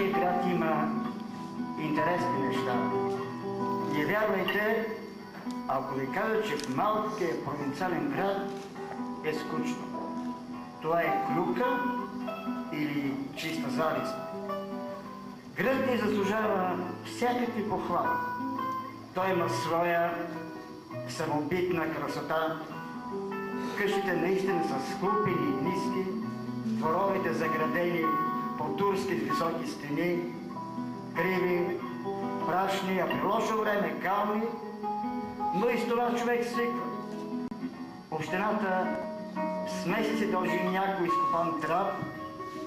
нашия град има интересни неща. Не вярвайте, ако ви кажа, че в малкия провинциален град е скучно. Това е клюка или чиста завист. Град ни заслужава всякакви похвали. Той има своя самобитна красота. Къщите наистина са склупени и ниски, дворовете заградени по турски високи стени, криви, прашни, а при лошо време кални, но и с това човек свиква. Общината с месеци дължи някой изкопан трап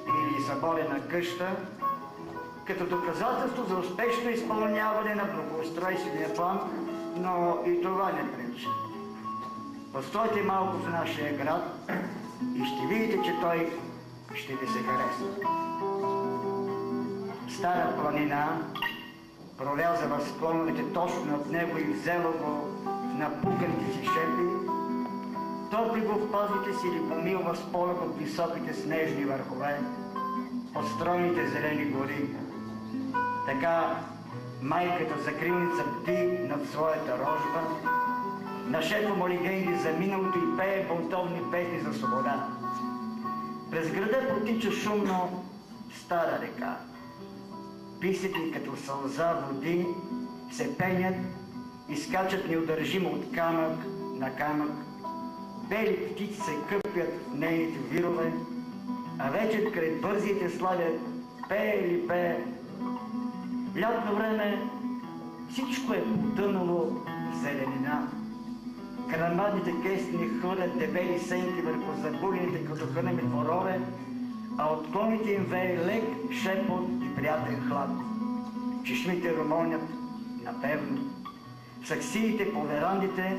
или заборена къща, като доказателство за успешно изпълняване на благоустройствения план, но и това не пречи. Постойте малко в нашия град и ще видите, че той ще ви се хареса. Стара планина проляза в склоновете точно над него и взела го в напуканите си шепи, топли го в пазите си или помилва с полък от високите снежни върхове, от стройните зелени гори. Така майката закрилница бди над своята рожба, нашепва му легенди за миналото и пее бунтовни песни за свобода. През града протича шумно стара река. Писите като сълза води се пенят и скачат неудържимо от камък на камък. Бели птици се къпят в нейните вирове, а вечер край бързите сладят пее или пее. В лятно време всичко е потънало в зеленина. Грамадните кестени хвърлят дебели сенки върху забулените като хънеми дворове, а от клоните им вее лек шепот и приятен хлад. Чешмите ромонят напевно. Саксиите по верандите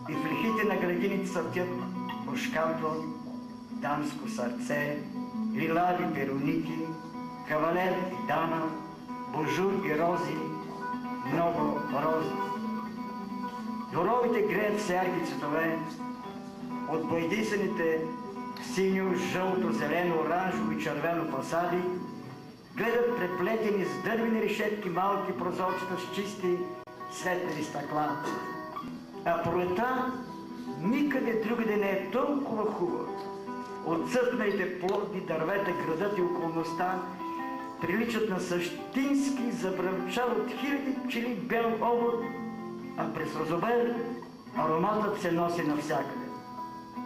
и в лихите на градините съптят бушканто, дамско сърце, лилави пероники, кавалер и дама, божур и рози, много рози. Дворовите греят с ярки цветове, от бойдисаните синьо, жълто, зелено, оранжево и червено фасади, гледат преплетени с дървени решетки малки прозорчета с чисти светли стъкла. А пролета никъде другаде не е толкова хубава. Отсъхналите плодни дървета, градът и околността приличат на същински забръмчал от хиляди пчели бял облак, а през розовер ароматът се носи навсякъде.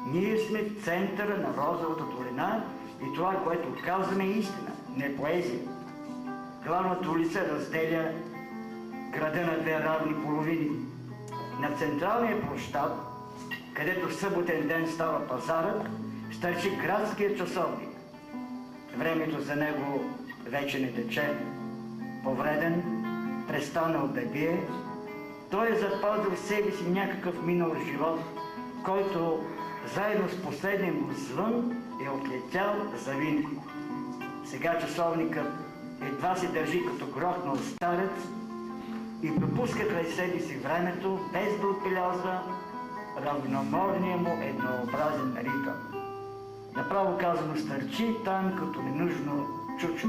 Ние сме в центъра на розовата долина и това, което казваме, е истина, не поезия. Главната улица разделя града на две равни половини. На централния площад, където в съботен ден става пазарът, стърчи градския часовник. Времето за него вече не тече. Повреден, престанал да бие, той е запазил в себе си някакъв минал живот, който заедно с последния му звън е отлетял завинаги. Сега часовникът едва се държи като грохнал старец и пропуска край себе си времето, без да отбелязва равноморния му еднообразен ритъм. Направо казано стърчи там като ненужно чучо.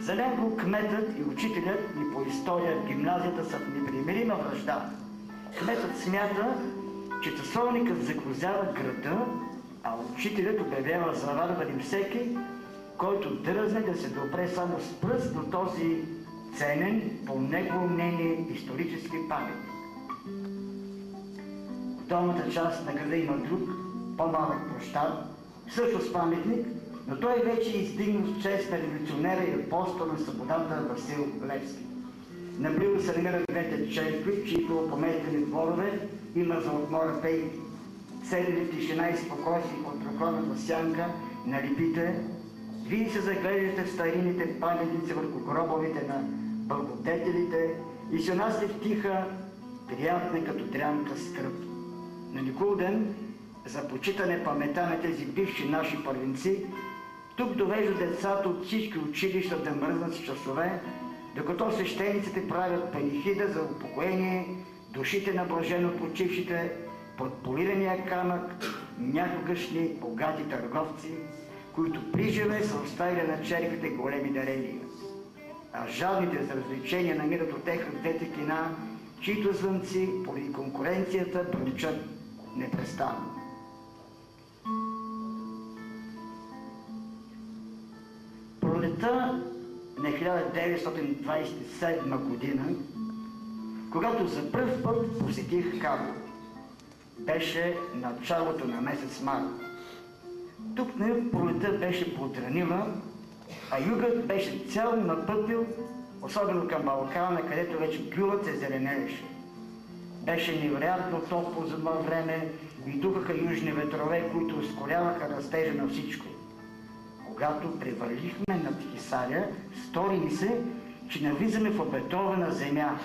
За него кметът и учителят ни по история в гимназията са в непримирима вражда. Кметът смята, че часовникът загрозява града, а учителят обявява заварване всеки, който дръзне да се допре само с пръст до този ценен, по негово мнение, исторически паметник. В долната част на града има друг, по-малък площад, също с паметник, но той вече е издигнал в чест на революционера и апостол на свободата Васил Левски. Наблизо се намират двете черкви, чието поместени дворове има за отмора пейки. Седни в тишина и спокойствие под прохладната сянка на липите, вие се заглеждате в старините паметници върху гробовете на благодетелите и се унасяте в тиха, приятна като дрянка скръп. На Никулден, за почитане памета на тези бивши наши първенци, тук довежда децата от всички училища да мръзнат с часове, докато свещениците правят панихида за упокоение душите на блажено почившите под полирания камък някогашни богати търговци, които приживе са оставили на черквите големи дарения. а жадните за развлечения намират утеха в двете кина, чието звънци поради конкуренцията бръмчат непрестанно. Пролета на 1927 година, когато за пръв път посетих Карлово, беше началото на месец март. Тук на юг пролета беше подранила, а югът беше цял напъпил, особено към Балкана, където вече гюлът се зеленееше. Беше невероятно топло за това време и духаха южни ветрове, които ускоряваха растежа на всичко. Когато превалихме над Хисаря, стори ми се, че навлизаме в обетована земя.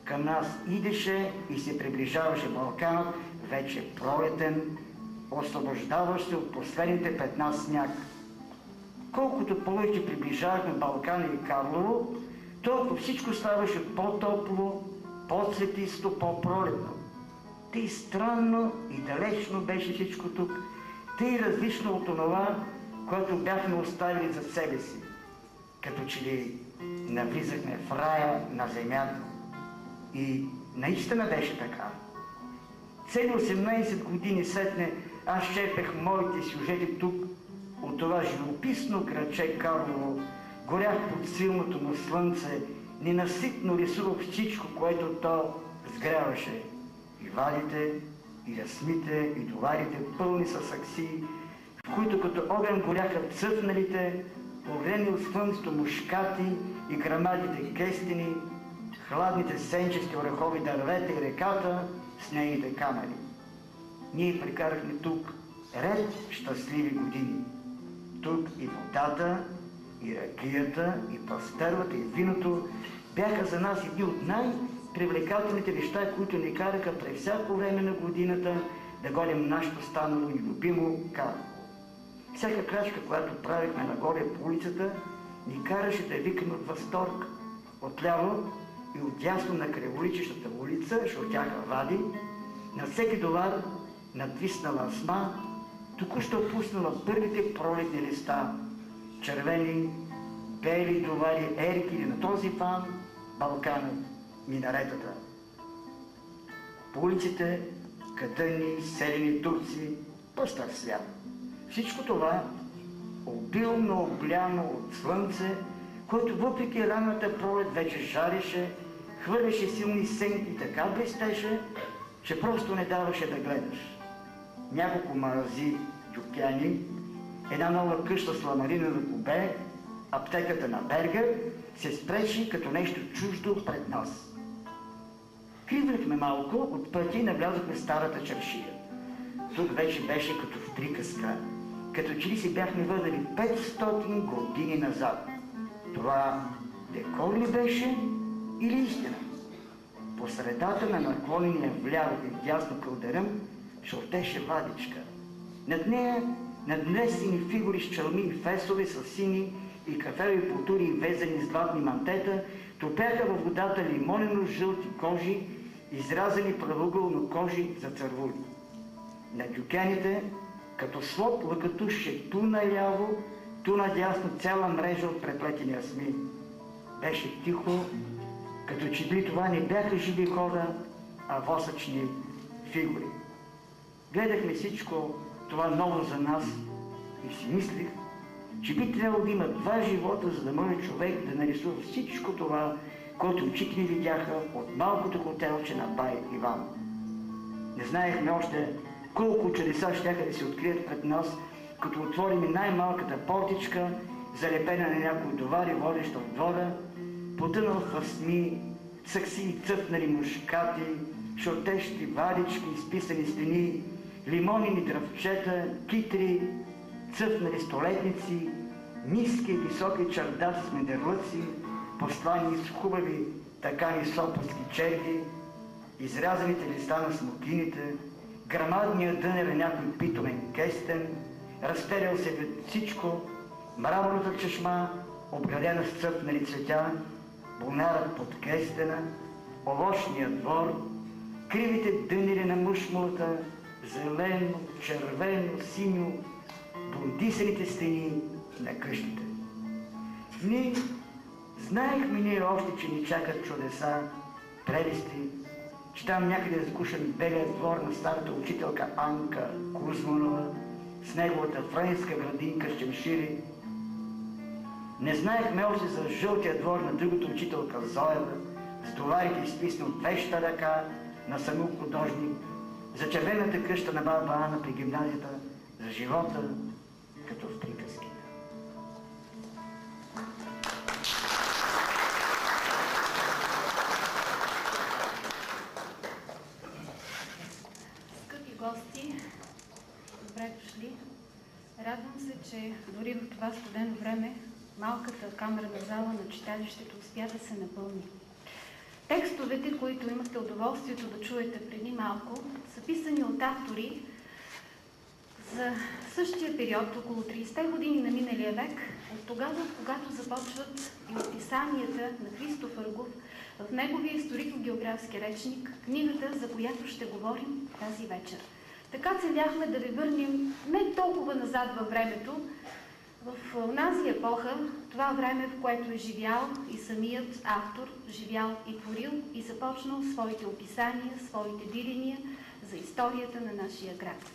Към нас идеше и се приближаваше Балканът, вече пролетен, освобождаващ се от последните петна сняг. Колкото повече приближавахме Балкана и Карлово, толкова всичко ставаше по-топло, по-цветисто, по-пролетно. Тъй странно и далечно беше всичко тук, тъй различно от това, което бяхме оставили за себе си. Като че ли навлизахме в рая на земята. И наистина беше така. Цели 18 години сетне аз черпех моите сюжети тук, от това живописно градче Карлово, горях под силното му слънце, ненаситно рисувах всичко, което то сгряваше. И вадите, и ръсмите, и товарите, пълни с аксии, в които като огън горяха цъфналите, огрени от слънцето мушкати и грамадите кестени, хладните сенчести орехови дървета и реката с нейните камъни. Ние прекарахме тук ред щастливи години. Тук и водата, и ракията, и пастървата, и виното бяха за нас едни от най-привлекателните неща, които ни караха през всяко време на годината да гоним нашето станало и любимо Карлово. Всяка крачка, която правихме нагоре по улицата, ни караше да викаме от възторг. Отляво и отдясно на кръволичещата улица шортяха вади, на всеки долар надвиснала асма, току-що пуснала първите пролетни листа, червени, бели довари ерки или на този фан Балкана, минаретата. По улиците катъни, селени турци, пъстър свят. Всичко това обилно обляно от слънце, което въпреки ранната пролет вече жареше, хвърляше силни сенки и така блестеше, че просто не даваше да гледаш. Няколко марази дюкяни, една нова къща с ламаринено кубе, аптеката на Бергер се спречи като нещо чуждо пред нас. Кривнахме малко от пъти и навлязохме в старата чаршия. Тук вече беше като в приказка, като че ли си бяхме върнали 500 години назад. Това декор ли беше или истина? По средата на наклонения вляво и вдясно кълдъръм шортеше вадичка. Над нея наднесени фигури с чалми и фесове с сини и кафеви потури и везени с златни мантета топяха във водата лимонено-жълти кожи, изразени правоъгълно кожи за цървули. На дюкяните, като слот, лъкатуше ту наляво, ту надясно цяла мрежа от преплетени асми. Беше тихо, като че ли това не бяха живи хора, а восъчни фигури. Гледахме всичко това ново за нас и си мислих, че би трябвало да има два живота, за да може човек да нарисува всичко това, което очите ни видяха от малкото хотелче на бай Иван. Не знаехме още колко чудеса щяха да се открият пред нас, като отворим най-малката портичка, залепена на някои товари, водеща от двора, потънал в асми, сакси цъфнали мушкати, шортещи вадички, изписани стени, лимонини дръвчета, китри, цъфнали столетници, ниски и високи чардаци с медерлъци, послани с хубави такани сопотски черги, изрязаните листа на смокините, грамадния дънер на някой питомен кестен, разтерял се пред всичко, мраморната чешма, обградена с цъфнали цветя, бунарът под кестена, овощния двор, кривите дънери на мушмулата, зелено, червено, синьо, блондисаните стени на къщите. Дни Знаехме ние още, че ни чакат чудеса, прелести, че там някъде е закушен белият двор на старата учителка Анка Кузманова с неговата френска градинка с чемшири. Не знаехме още за жълтия двор на другата учителка Зоева, с товарите изписани от веща ръка на самил художник, за червената къща на баба Ана при гимназията, за живота като в приказките. Скъпи гости, добре дошли. Радвам се, че дори в това студено време малката камерна зала на читалището успя да се напълни. Текстовете, които имахте удоволствието да чуете преди малко, са писани от автори за същия период, около 30-те години на миналия век, от тогава, когато започват и описанията на Христо Фъргов в неговия историко-географски речник, книгата, за която ще говорим тази вечер. Така целяхме да ви върнем не толкова назад във времето, в онази епоха, това време, в което е живял и самият автор, живял и творил и започнал своите описания, своите диления за историята на нашия град.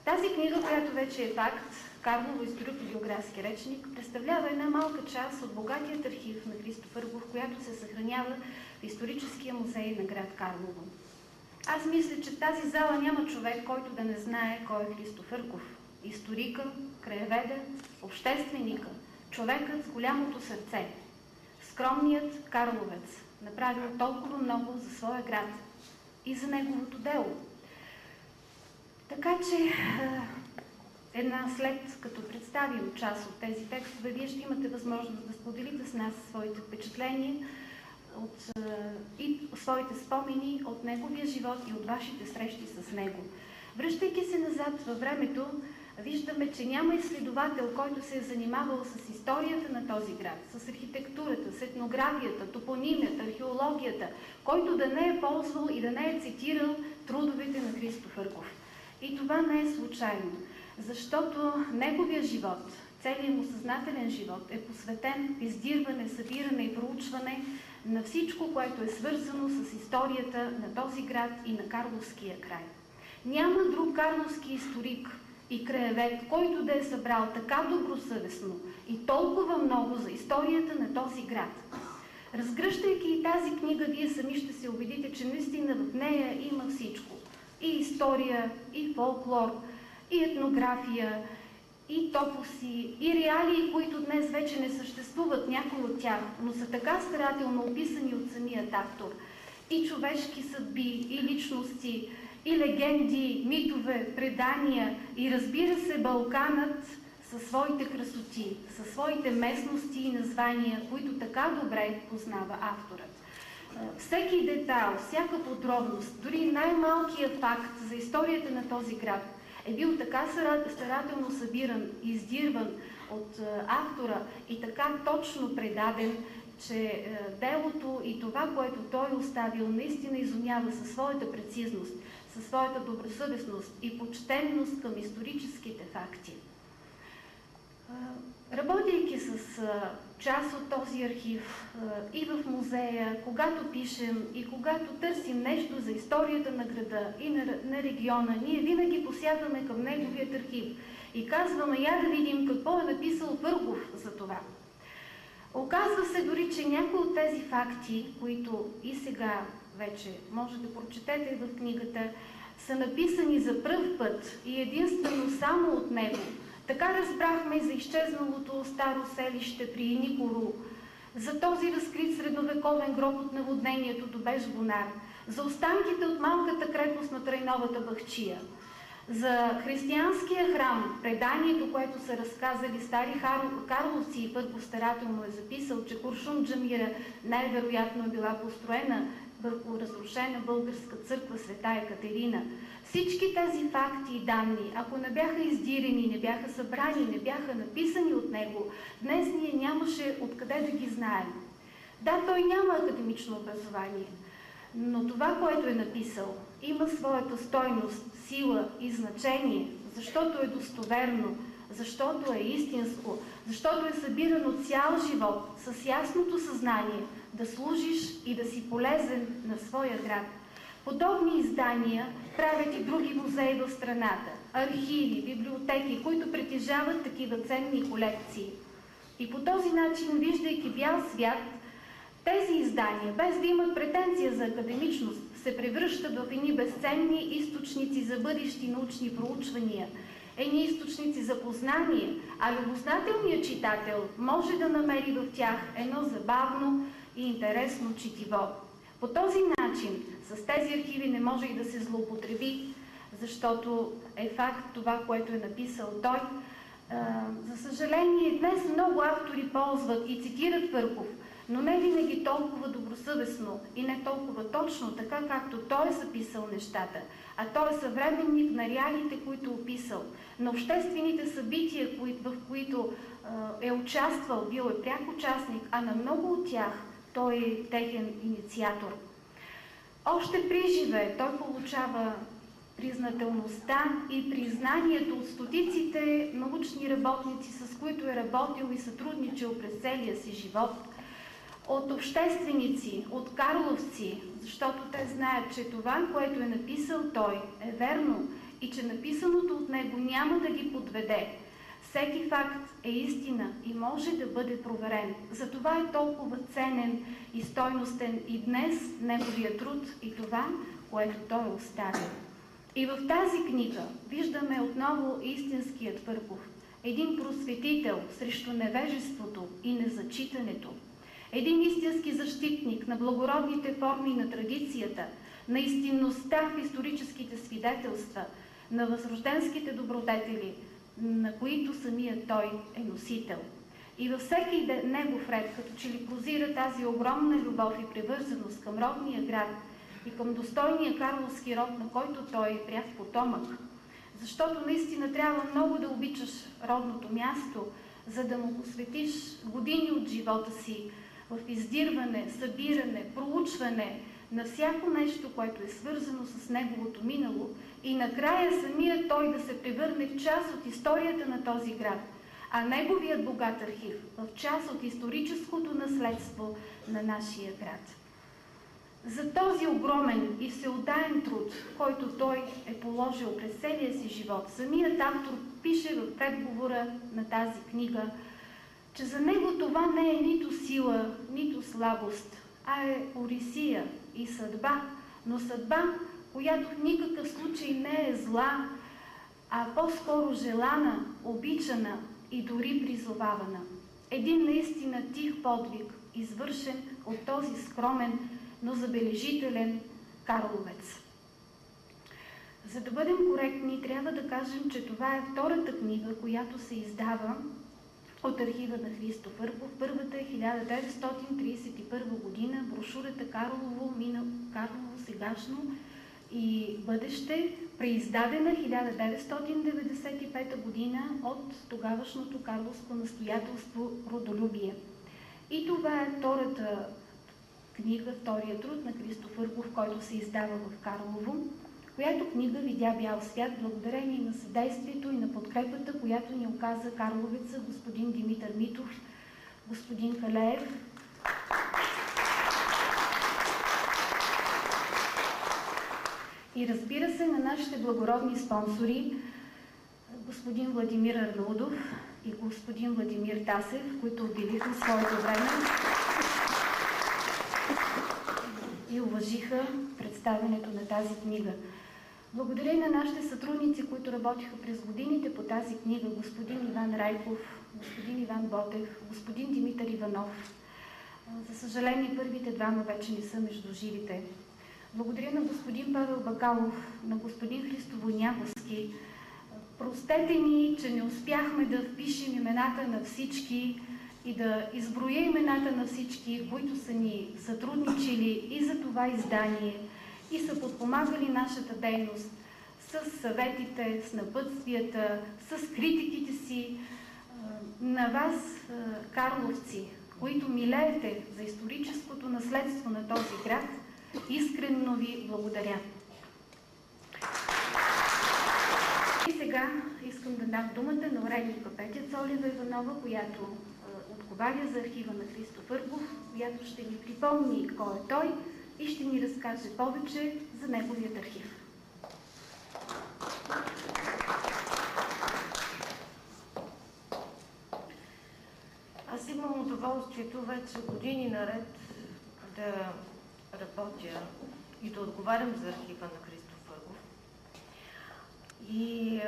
Тази книга, която вече е факт, Карлово историко-географски речник, представлява една малка част от богатият архив на Христо Фъргов, която се съхранява в историческия музей на град Карлово. Аз мисля, че в тази зала няма човек, който да не знае кой е Христо Фъргов. Историка, краеведа, общественика, човекът с голямото сърце, скромният карловец, направил толкова много за своя град и за неговото дело. Така че след като представим част от тези текстове, вие ще имате възможност да споделите с нас своите впечатления и своите спомени от неговия живот и от вашите срещи с него. Връщайки се назад във времето, виждаме, че няма изследовател, който се е занимавал с историята на този град, с архитектурата, с етнографията, топонимията, археологията, който да не е ползвал и да не е цитирал трудовете на Христо Фъргов. И това не е случайно, защото неговия живот, целият му съзнателен живот е посветен в издирване, събиране и проучване на всичко, което е свързано с историята на този град и на Карловския край. Няма друг карловски историк и краевед, който да е събрал така добросъвестно и толкова много за историята на този град. Разгръщайки и тази книга, вие сами ще се убедите, че наистина в нея има всичко. И история, и фолклор, и етнография, и топоси, и реалии, които днес вече не съществуват, някои от тях, но са така старателно описани от самият автор. И човешки съдби, и личности, и легенди, митове, предания, и разбира се Балканът със своите красоти, със своите местности и названия, които така добре познава авторът. Всеки детайл, всяка подробност, дори най-малкият факт за историята на този град е бил така старателно събиран и издирван от автора и така точно предаден, че делото и това, което той е оставил, наистина изумява със своята прецизност, със своята добросъвестност и почтенност към историческите факти. Работейки с част от този архив и в музея, когато пишем и когато търсим нещо за историята на града и на региона, ние винаги посягаме към неговият архив и казваме, я да видим какво е написал Фъргов за това. Оказва се дори, че някои от тези факти, които и сега вече може да прочетете в книгата, са написани за пръв път и единствено само от него. Така разбрахме и за изчезналото старо селище при Никоро, за този разкрит средновековен гроб от наводнението до Бежбонар, за останките от малката крепост на Трайновата Бахчия, за християнския храм, преданието, което са разказали стари карловци и Фъргов старателно е записал, че Куршум джамира най-вероятно е била построена върху разрушена българска църква Света Екатерина. Всички тези факти и данни, ако не бяха издирени, не бяха събрани, не бяха написани от него, днес ние нямаше откъде да ги знаем. Да, той няма академично образование, но това, което е написал, има своята стойност, сила и значение, защото е достоверно, защото е истинско, защото е събирано цял живот с ясното съзнание да служиш и да си полезен на своя град. Подобни издания правят и други музеи в страната, архиви, библиотеки, които притежават такива ценни колекции. И по този начин, виждайки бял свят, тези издания, без да имат претенция за академичност, се превръщат в едни безценни източници за бъдещи научни проучвания, едни източници за познание, а любознателният читател може да намери в тях едно забавно и интересно четиво. По този начин с тези архиви не може и да се злоупотреби, защото е факт това, което е написал той. За съжаление, днес много автори ползват и цитират Пърков, но не винаги толкова добросъвестно и не толкова точно, така както той е записал нещата, а той е съвременник на реалите, които описал, на обществените събития, в които е участвал, бил е пряк участник, а на много от тях той е техен инициатор. Още при живе той получава признателността и признанието от стотиците научни работници, с които е работил и сътрудничал през целия си живот, от общественици, от карловци, защото те знаят, че това, което е написал той, е верно и че написаното от него няма да ги подведе. Всеки факт е истина и може да бъде проверен. Затова е толкова ценен и стойностен и днес неговия труд и това, което той е оставил. И в тази книга виждаме отново истинският Пърков, един просветител срещу невежеството и незачитането, един истински защитник на благородните форми на традицията, на истинността в историческите свидетелства, на възрожденските добродетели, на които самият той е носител. И във всеки негов ред, като че ли прозира тази огромна любов и привързаност към родния град и към достойния карловски род, на който той е пряк потомък. Защото наистина трябва много да обичаш родното място, за да му посветиш години от живота си в издирване, събиране, проучване на всяко нещо, което е свързано с неговото минало и накрая самият той да се превърне в част от историята на този град, а неговият богат архив в част от историческото наследство на нашия град. За този огромен и всеотдаен труд, който той е положил през целия си живот, самият автор пише в предговора на тази книга, че за него това не е нито сила, нито слабост, а е орисия и съдба, но съдба, която в никакъв случай не е зла, а по-скоро желана, обичана и дори призовавана. Един наистина тих подвиг, извършен от този скромен, но забележителен карловец. За да бъдем коректни, трябва да кажем, че това е втората книга, която се издава от архива на Христо Пърков. Първата е 1931 година, брошурата Карлово сегашно и бъдеще, преиздадена 1995 година от тогавашното карловско настоятелство Родолюбие. И това е втората книга, втория труд на Христо Пърков, който се издава в Карлово, която книга видя бял свят благодарение на съдействието и на подкрепата, която ни оказа карловеца господин Димитър Митов, господин Калеев. И разбира се, на нашите благородни спонсори, господин Владимир Арнаудов и господин Владимир Тасев, които отделиха своето време и уважиха представянето на тази книга. Благодаря на нашите сътрудници, които работиха през годините по тази книга, господин Иван Райков, господин Иван Ботев, господин Димитър Иванов. За съжаление, първите двама вече не са между живите. Благодаря на господин Павел Бакалов, на господин Христо Войняковски. Простете ни, че не успяхме да впишем имената на всички и да изброя имената на всички, които са ни сътрудничили и за това издание, и са подпомагали нашата дейност с съветите, с напътствията, с критиките си. На вас, карловци, които милеете за историческото наследство на този град, искрено ви благодаря. И сега искам искам да дам думата на уредника Петя Цолева Иванова, която отговаря за архива на Христо Фъргов, която ще ни припомни кой е той и ще ни разкаже повече за неговият архив. Аз имам удоволствието вече години наред да работя и да отговарям за архива на Христо Фъргов. И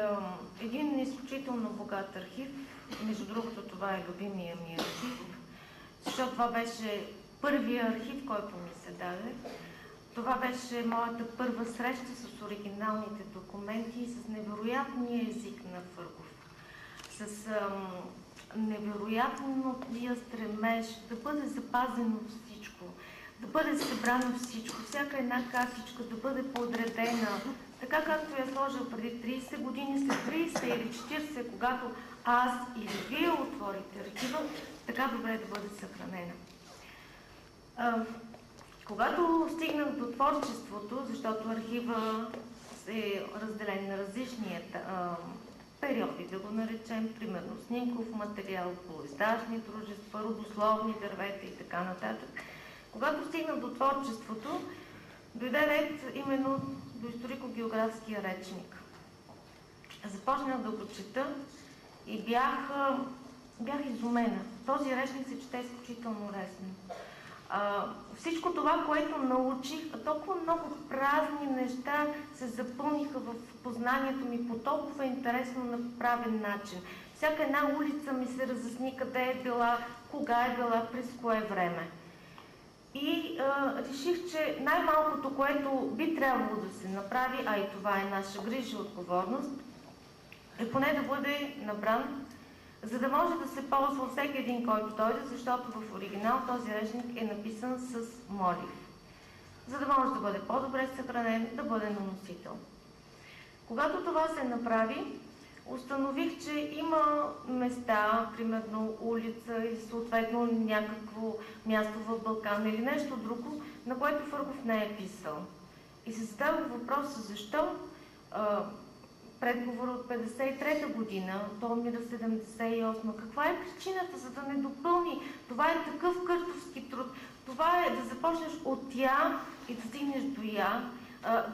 един изключително богат архив, между другото това е любимия ми архив, защото това беше първия архив, който ми се даде. Това беше моята първа среща с оригиналните документи и с невероятния език на Фъргов. С невероятния стремеж да бъде запазено всичко, да бъде събрано всичко, всяка една картичка да бъде подредена, така както я сложил преди 30 години, след 30 или 40, когато аз или вие отворите архива, така добре да бъде съхранена. Когато стигнах до творчеството, защото архива е разделен на различни периоди, да го наречем, примерно снимков материал, полуиздачни дружества, родословни дървета и така нататък. Когато стигнах до творчеството, дойде ред именно до историко-географския речник. Започнах да го чета и бях изумена. Този речник се чете изключително лесно. Всичко това, което научих, толкова много празни неща се запълниха в познанието ми по толкова интересно направен начин. Всяка една улица ми се разясни къде е била, кога е била, през кое време. И реших, че най-малкото, което би трябвало да се направи, а и това е наша грижа и отговорност, е поне да бъде набран, за да може да се ползва всеки един, който дойде, защото в оригинал този речник е написан с молив, за да може да бъде по-добре съхранен, да бъде на носител. Когато това се направи, установих, че има места, примерно улица или съответно някакво място в Балкан или нещо друго, на което Фъргов не е писал. И се задавах въпроса защо предговор от 53-та година, Толмира 78. Каква е причината, за да не допълни? Това е такъв къртовски труд. Това е да започнеш от я и да стигнеш до я,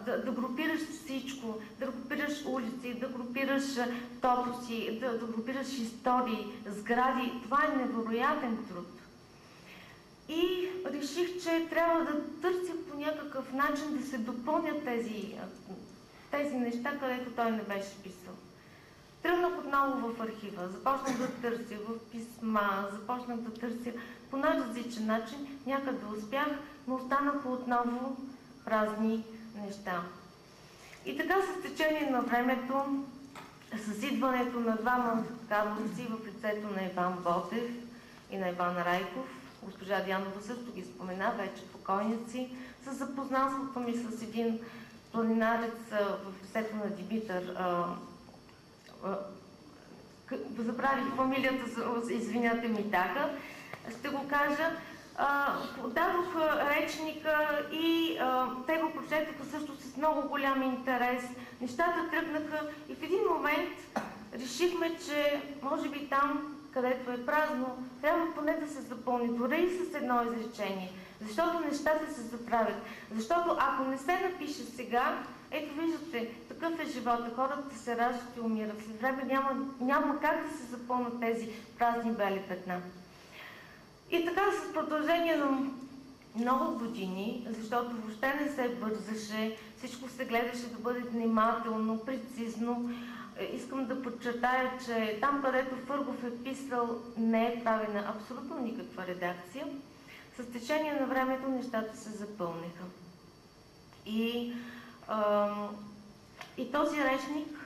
да групираш всичко, да групираш улици, да групираш топоси, да групираш истории, сгради. Това е невероятен труд. И реших, че трябва да търся по някакъв начин да се допълнят тези неща, където той не беше писал. Тръгнах отново в архива, започнах да търся в писма, започнах да търся по най-различен начин, някъде успях, но останаха отново празни неща. И така с течение на времето, с идването на двама камъци в лицето на Иван Ботев и на Иван Райков, госпожа Дянова също ги спомена, вече покойници, с запознанството ми с един планинарец в лицето на Димитър, забравих фамилията, извинете ми, така, ще го кажа, дадох речника и те го прочетоха също с много голям интерес. Нещата тръгнаха и в един момент решихме, че може би там, където е празно, трябва поне да се запълни, дори и с едно изречение. Защото нещата се заправят. Защото ако не се напише сега, ето виждате, такъв е живота, хората се раждат и умират. След време няма как да се запълнат тези празни бели петна. И така с продължение на много години, защото въобще не се бързаше, всичко се гледаше да бъде внимателно, прецизно. Искам да подчертая, че там, където Фъргов е писал, не е правена абсолютно никаква редакция. С течение на времето нещата се запълниха. И този речник,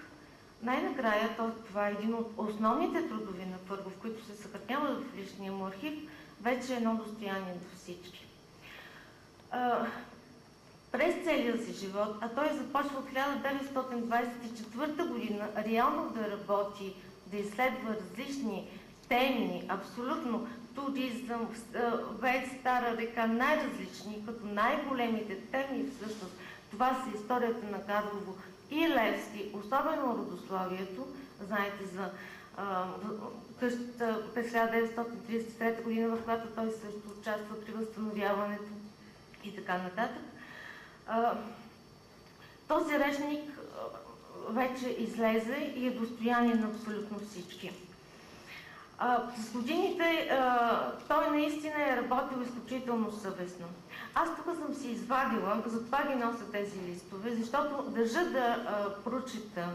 най-накрая, това е един от основните трудови на Фъргов, които се съхраняват в личния му архив, вече е едно достояние до всички. През целия си живот, а той започва от 1924 година, реално да работи, да изследва различни теми, абсолютно туризъм, ВЕЦ, Стара река, най-различни, като най-големите теми всъщност. Това са историята на Карлово, и Левски, особено родословието, знаете за къщата през 1933 година, в която той също участва при възстановяването и така нататък. Този речник вече излезе и е достояние на абсолютно всички. С годините той наистина е работил изключително съвестно. Аз тук съм си извадила, затова ги нося тези листове, защото държа да прочита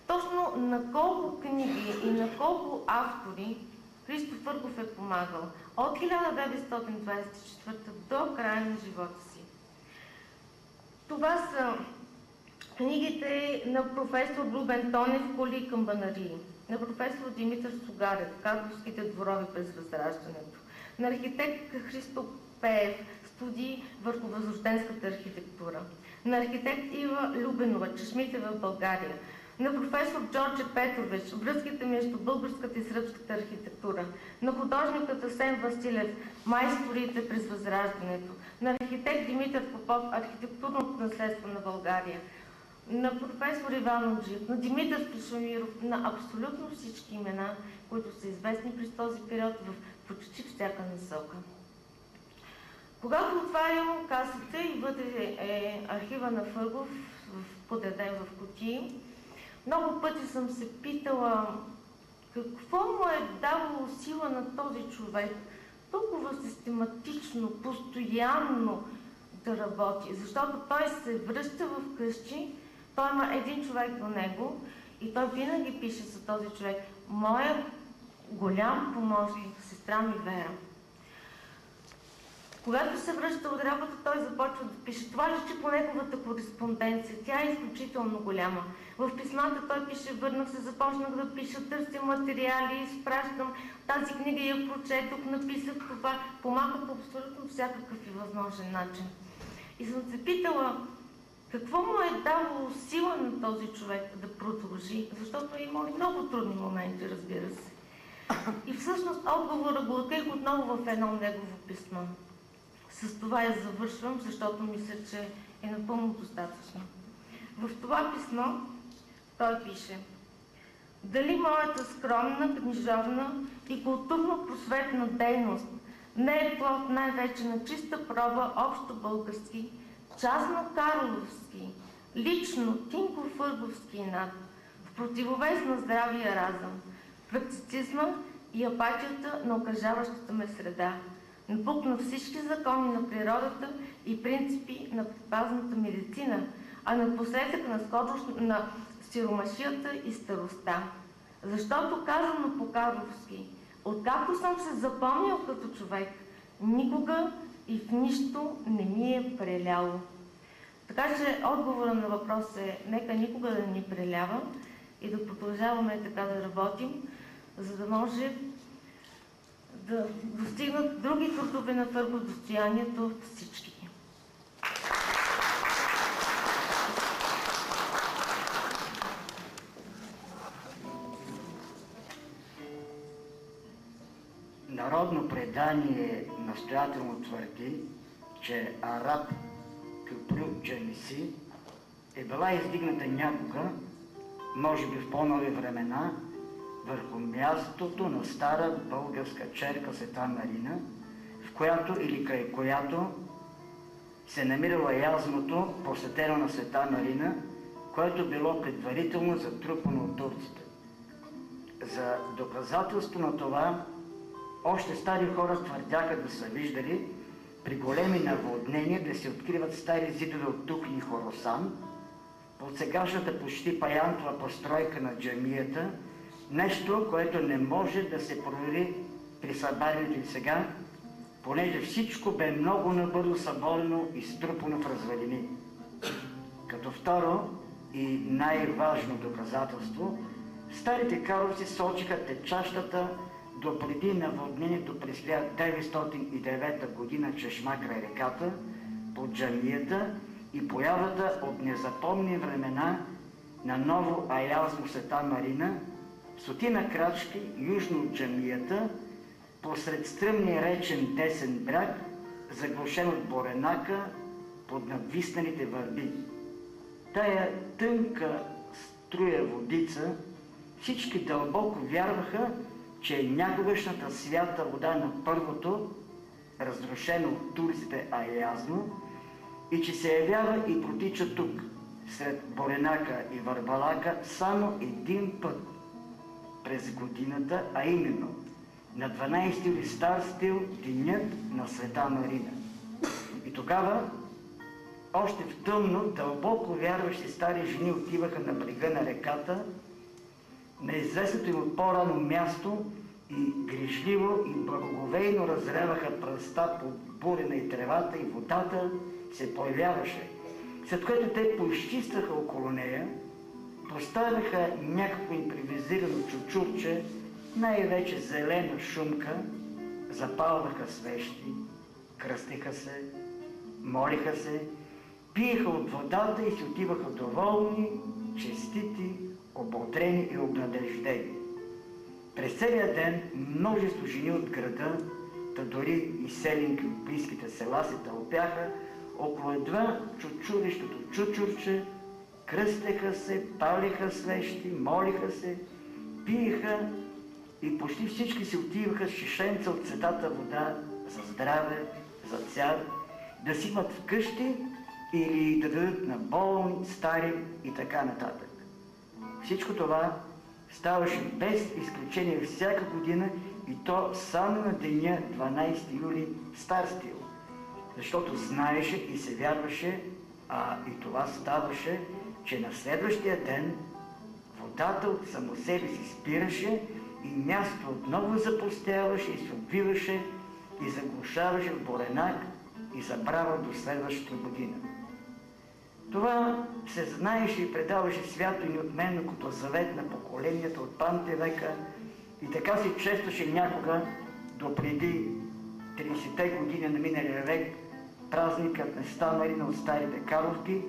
точно на колко книги и на колко автори Христо Фъргов е помагал от 1924 до края на живота си. Това са книгите на професор Любен Тонев "Коли и камбанарии", на професор Димитър Сугарев "Карловските дворове през Възраждането", на архитект Христо Пеев "Студии върху възрожденската архитектура", на архитект Ива Любенова "Чешмите в България", на професор Джордже Петрович "Връзките между българската и сръбската архитектура", на художникът Асен Василев "Майсторите през Възраждането", на архитект Димитър Попов "Архитектурното наследство на България", на професор Иван Оджиев, на Димитър Стошемиров, на абсолютно всички имена, които са известни през този период в почти всяка насока. Когато отварям касата и вътре е архива на Фъргов, подреден в кутии, много пъти съм се питала какво му е давало сила на този човек толкова систематично, постоянно да работи, защото той се връща в къщи, той има един човек до него и той винаги пише за този човек: "Моя голям помощник, сестра ми Вера". Когато се връща от работа, той започва да пише. Това личи по неговата кореспонденция. Тя е изключително голяма. В писмата той пише: "Върнах се, започнах да пиша, търся материали, изпращам. Тази книга я прочетох, написах това". Помага по абсолютно всякакъв и възможен начин. И съм се питала какво му е давало сила на този човек да продължи, защото е имал и много трудни моменти, разбира се. И всъщност отговора го открих отново в едно негово писмо. С това я завършвам, защото мисля, че е напълно достатъчно. В това писмо той пише: "Дали моята скромна, книжовна и културно-просветна дейност не е плод най-вече на чиста проба общо български, частно карловски, лично тинко-фърговски инат, в противовес на здравия разум, практицизма и апатията на окръжаващата ме среда, напук на всички закони на природата и принципи на предпазната медицина, а напоследък на сиромашията и старостта. Защото, казано по-карловски, откакто съм се запомнил като човек, никога и в нищо не ми е преляло". Така че отговора на въпрос е: нека никога да ни прелява и да продължаваме така да работим, за да може да достигнат други трудове на Фъргов достоянието всички. Народно предание настоятелно твърди, че Араб Кюпрю Джаниси е била издигната някога, може би в по-нови времена, върху мястото на стара българска черква Света Марина, в която или край която се намирала язмото, посветено на Света Марина, което било предварително затрупано от турците. За доказателство на това, още стари хора твърдяха да са виждали при големи наводнения да се откриват стари зидове от тухли и хоросан под сегашната почти паянтова постройка на джамията, нещо, което не може да се провери при събарянето и сега, понеже всичко бе много набързо съборено и струпано в развалини. Като второ и най-важно доказателство, старите карловци сочиха течащата до преди наводнението през 1909 година чешма край реката, под джамията и появата от незапомни времена на ново аязмо Света Марина, стотина крачки южно от джамията, посред стръмния речен десен бряг, заглушен от буренака под надвисналите върби. тая тънка струя водица, всички дълбоко вярваха, че е някогашната свята вода на първото, разрушено от турците Аязно, и че се явява и протича тук, сред Боренака и Върбалака, само един път през годината, а именно на 12 юли стар стил, денят на Света Марина. И тогава, още в тъмно, дълбоко вярващи стари жени отиваха на брега на реката, на известното им от по-рано място, и грижливо и благоговейно разреваха пръста под бурена и тревата, и водата се появяваше. След което те поизчистваха около нея, поставяха някакво импровизирано чучурче, най-вече зелена шумка, запалваха свещи, кръстиха се, молиха се, пиеха от водата и си отиваха доволни, честити, ободрени и обнадеждени. През целия ден множество жени от града, та дори и селенки от близките села се тълпяха около едва чучурищото чучурче, кръстеха се, палиха свещи, молиха се, пиеха и почти всички се отиваха с шишенца от светата вода за здраве, за цяр, да си имат вкъщи или да дадат на болни, стари и така нататък. Всичко това ставаше без изключение всяка година, и то само на деня 12 юли стар стил, защото знаеше и се вярваше, а и това ставаше, че на следващия ден водата от само себе си спираше и мястото отново запустяваше и се обвиваше и заглушаваше в Боренак и забрава до следващата година. Това се знаеше и предаваше свято и неотменно като завет на поколенията от памте века, и така се честваше някога до преди 30-те години на миналия век празникът на Света Марина от старите Карловки,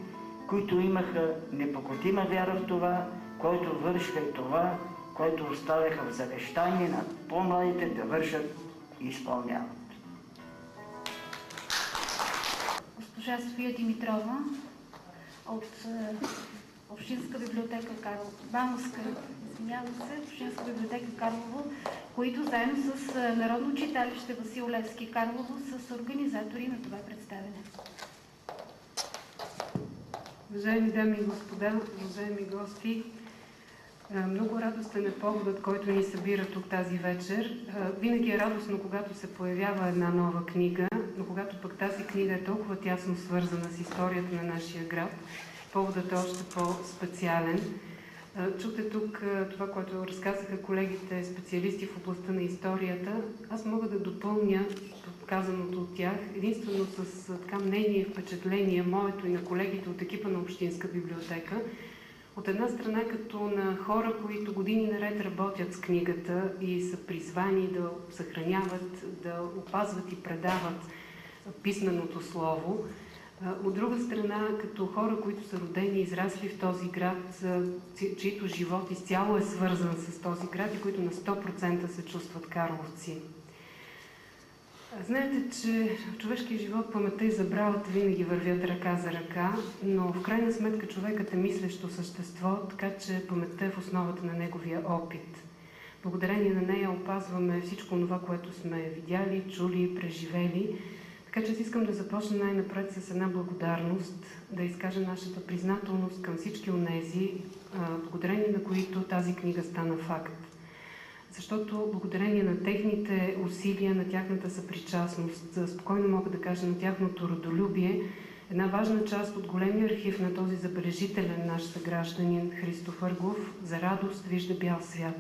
които имаха непокотима вяра в това, който вършиха и това, което оставяха в завещание на по-младите да вършат и изпълняват. Госпожа София Димитрова от Общинска библиотека Общинска библиотека Карлово, които заедно с Народно читалище Васил Левски Карлово са организатори на това представяне. Уважаеми дами и господа, уважаеми гости, много радостен е поводът, който ни събира тук тази вечер. Винаги е радостно, когато се появява една нова книга, но когато пък тази книга е толкова тясно свързана с историята на нашия град, поводът е още по-специален. Чухте тук това, което разказаха колегите специалисти в областта на историята. Аз мога да допълня казаното от тях единствено с така мнение и впечатление, моето и на колегите от екипа на Общинска библиотека. От една страна като на хора, които години наред работят с книгата и са призвани да съхраняват, да опазват и предават писменото слово. От друга страна, като хора, които са родени и израсли в този град, чието живот изцяло е свързан с този град и които на 100% се чувстват карловци. Знаете, че в човешкия живот паметта и забравата винаги вървят ръка за ръка, но в крайна сметка човекът е мислещо същество, така че паметта е в основата на неговия опит. Благодарение на нея опазваме всичко това, което сме видяли, чули, преживели. Така че аз искам да започна най-напред с една благодарност, да изкажа нашата признателност към всички онези, благодарение на които тази книга стана факт. Защото благодарение на техните усилия, на тяхната съпричастност, спокойно мога да кажа на тяхното родолюбие, една важна част от големия архив на този забележителен наш съгражданин Христо Ъргов за радост вижда бял свят.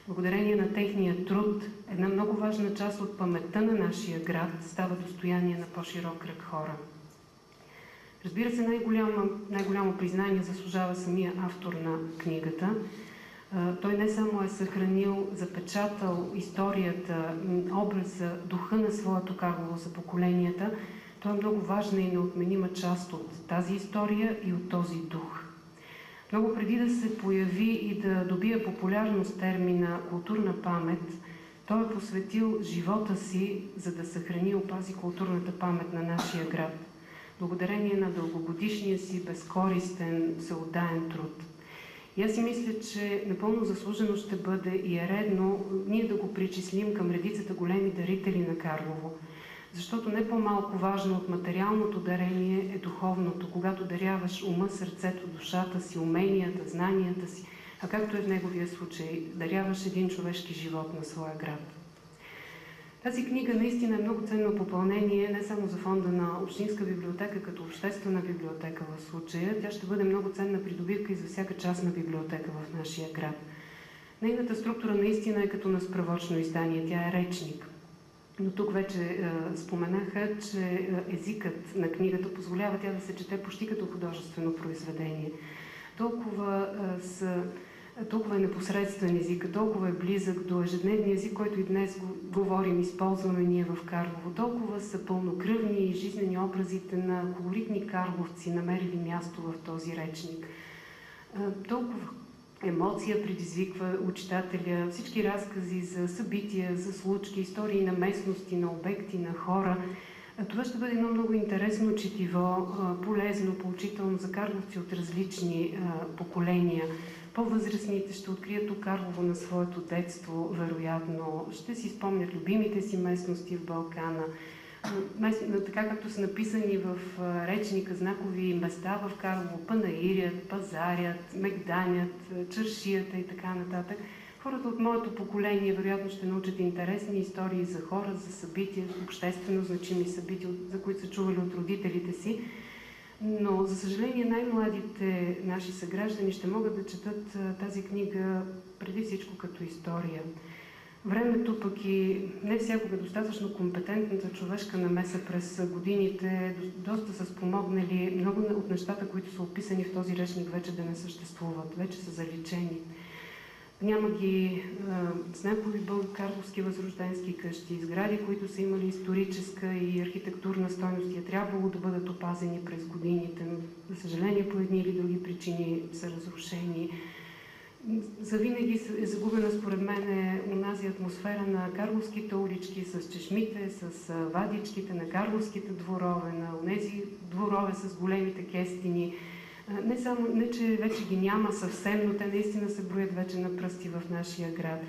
Благодарение на техния труд, една много важна част от паметта на нашия град става достояние на по-широк кръг хора. Разбира се, най-голямо признание заслужава самия автор на книгата. Той не само е съхранил, запечатал историята, образа, духа на своето Карлово за поколенията, той е много важна и неотменима част от тази история и от този дух. Много преди да се появи и да добие популярност термина културна памет, той е посветил живота си, за да съхрани и опази културната памет на нашия град. благодарение на дългогодишния си безкористен, всеотдаен труд. И аз си мисля, че напълно заслужено ще бъде и е редно ние да го причислим към редицата големи дарители на Карлово. Защото не по-малко важно от материалното дарение е духовното, когато даряваш ума, сърцето, душата си, уменията, знанията си, а както е в неговия случай, даряваш един човешки живот на своя град. Тази книга наистина е много ценно попълнение не само за фонда на Общинска библиотека като обществена библиотека в случая, тя ще бъде много ценна придобивка и за всяка частна библиотека в нашия град. Нейната структура наистина е като на справочно издание, тя е речник. Но тук вече споменаха, че езикът на книгата позволява тя да се чете почти като художествено произведение. Толкова е непосредствен език, толкова е близък до ежедневния език, който и днес говорим, използваме ние в Карлово. Толкова са пълнокръвни и жизнени образите на колоритни карловци, намерили място в този речник. Толкова емоция предизвиква у читателя, всички разкази за събития, за случки, истории на местности, на обекти, на хора. Това ще бъде едно много интересно четиво, полезно, поучително за карловци от различни поколения. По-възрастните ще открият тук Карлово на своето детство, вероятно. Ще си спомнят любимите си местности в Балкана. Така както са написани в речника знакови места в Карлово, Панаирят, Пазарят, Мегданят, Чаршията и така нататък. Хората от моето поколение вероятно ще научат интересни истории за хора, за събития, обществено значими събития, за които са чували от родителите си. Но, за съжаление, най-младите наши съграждани ще могат да четат тази книга преди всичко като история. Времето пък и не всякога достатъчно компетентната човешка намеса през годините доста са спомогнали много от нещата, които са описани в този речник, вече да не съществуват, вече са заличени. Няма ги знакови българо-карловски възрожденски къщи, сгради, които са имали историческа и архитектурна стойност и е трябвало да бъдат опазени през годините, но за съжаление по едни или други причини са разрушени. Завинаги е загубена според мен онази атмосфера на карловските улички с чешмите, с вадичките на карловските дворове, на онези дворове с големите кестини. Не, че вече ги няма съвсем, но те наистина се броят вече на пръсти в нашия град.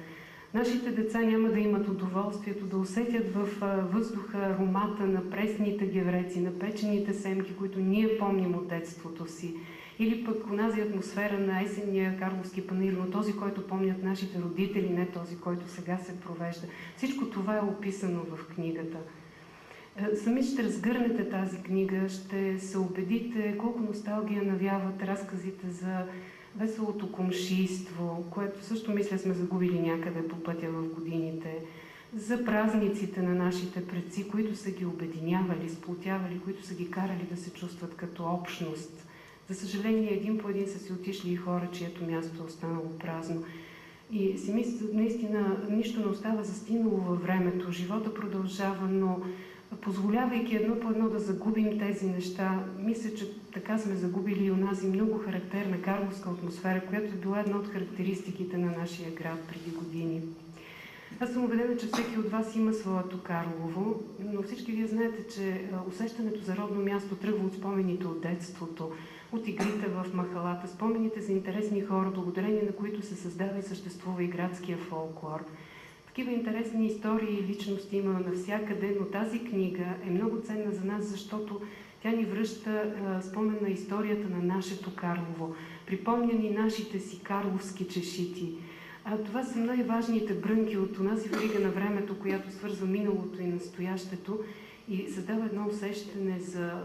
Нашите деца няма да имат удоволствието да усетят в въздуха аромата на пресните гевреци, на печените семки, които ние помним от детството си. Или пък онази атмосфера на есенния карловски панаир, но този, който помнят нашите родители, не този, който сега се провежда. Всичко това е описано в книгата. Сами ще разгърнете тази книга, ще се убедите колко носталгия навяват разказите за веселото комшийство, което също мисля сме загубили някъде по пътя в годините, за празниците на нашите предци, които са ги обединявали, сплотявали, които са ги карали да се чувстват като общност. За съжаление, един по един са си отишли и хора, чието място е останало празно. И си мисля, наистина, нищо не остава застинало във времето. Живота продължава, но позволявайки едно по едно да загубим тези неща, мисля, че така сме загубили и онази много характерна карловска атмосфера, която е била една от характеристиките на нашия град преди години. Аз съм убедена, че всеки от вас има своето Карлово, но всички вие знаете, че усещането за родно място тръгва от спомените от детството, от игрите в махалата, спомените за интересни хора, благодарение на които се създава и съществува и градския фолклор. Такива интересни истории и личности има навсякъде, но тази книга е много ценна за нас, защото тя ни връща спомен на историята на нашето Карлово, припомня ни нашите си карловски чешити. Това са най-важните брънки от онази верига на времето, която свързва миналото и настоящето и създава едно усещане за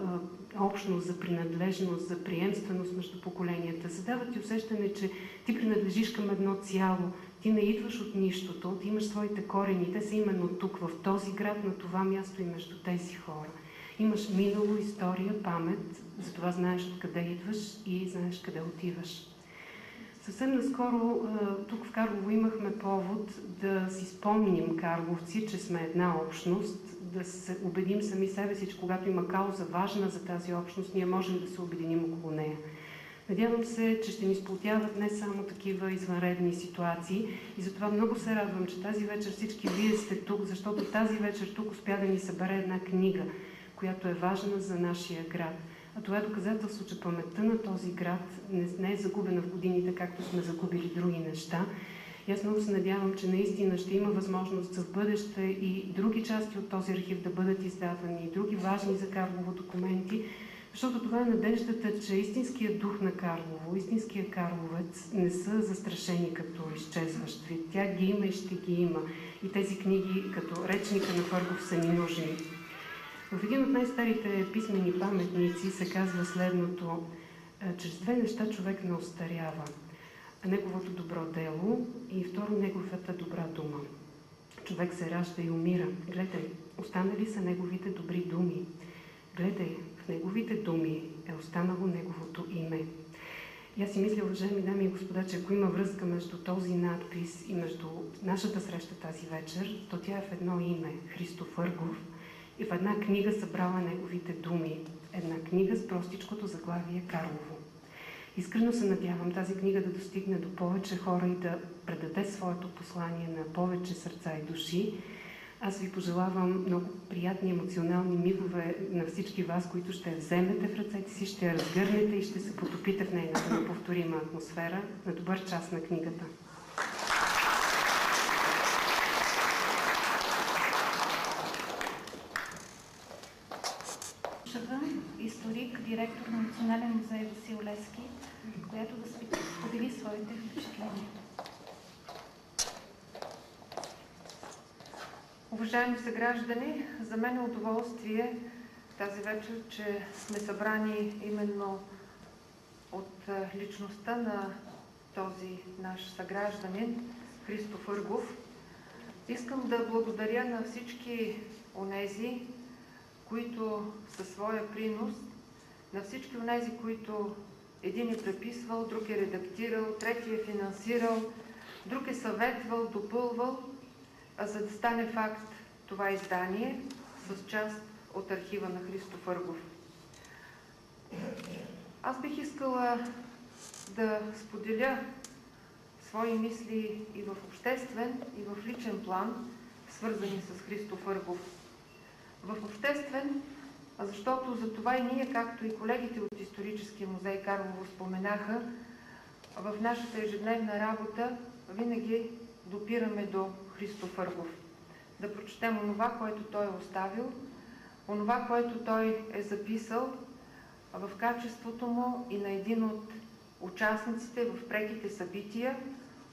общност, за принадлежност, за приемственост между поколенията. Създава ти усещане, че ти принадлежиш към едно цяло, ти не идваш от нищото, ти имаш своите корени, те са именно тук, в този град, на това място и между тези хора. Имаш минало, история, памет, затова знаеш откъде идваш и знаеш къде отиваш. Съвсем наскоро тук в Карлово имахме повод да си спомним, карловци, че сме една общност, да се убедим сами себе си, че когато има кауза важна за тази общност, ние можем да се обединим около нея. Надявам се, че ще ни сплотяват не само такива извънредни ситуации и затова много се радвам, че тази вечер всички вие сте тук, защото тази вечер тук успя да ни събере една книга, която е важна за нашия град. А това е доказателство, че паметта на този град не е загубена в годините, както сме загубили други неща. И аз много се надявам, че наистина ще има възможност за в бъдеще и други части от този архив да бъдат издавани, и други важни за Карлово документи, защото това е надеждата, че истинският дух на Карлово, истинският карловец не са застрашени като изчезващ вид. Тя ги има и ще ги има. И тези книги, като речника на Фъргов, са ни нужни. В един от най-старите писмени паметници се казва следното: чрез две неща човек не остарява. Неговото добро дело и второ неговата добра дума. Човек се ражда и умира. Гледай, останали са неговите добри думи. Гледай, в неговите думи е останало неговото име. И аз си мисля, уважаеми дами и господа, че ако има връзка между този надпис и между нашата среща тази вечер, то тя е в едно име – Христо Фъргов, и в една книга събрала неговите думи. Една книга с простичкото заглавие Карлово. Искрено се надявам тази книга да достигне до повече хора и да предаде своето послание на повече сърца и души. Аз ви пожелавам много приятни емоционални мигове на всички вас, които ще я вземете в ръцете си, ще я разгърнете и ще се потопите в нейната неповторима атмосфера. На добър час на книгата! Историк, директор на Национален музей Васил Левски, която да сподели своите впечатления. Уважаеми съграждани, за мен е удоволствие тази вечер, че сме събрани именно от личността на този наш съгражданин Христо Фъргов. Искам да благодаря на всички онези, които със своя принос, на всички онези, които един е преписвал, друг е редактирал, трети е финансирал, друг е съветвал, допълвал, за да стане факт това издание с част от архива на Христо Фъргов. Аз бих искала да споделя свои мисли и в обществен, и в личен план, свързани с Христо Фъргов. В обществен, защото за това и ние, както и колегите от Историческия музей Карлово споменаха, в нашата ежедневна работа винаги допираме до Христо Фъргов. Да прочетем онова, което той е оставил, онова, което той е записал в качеството му и на един от участниците в преките събития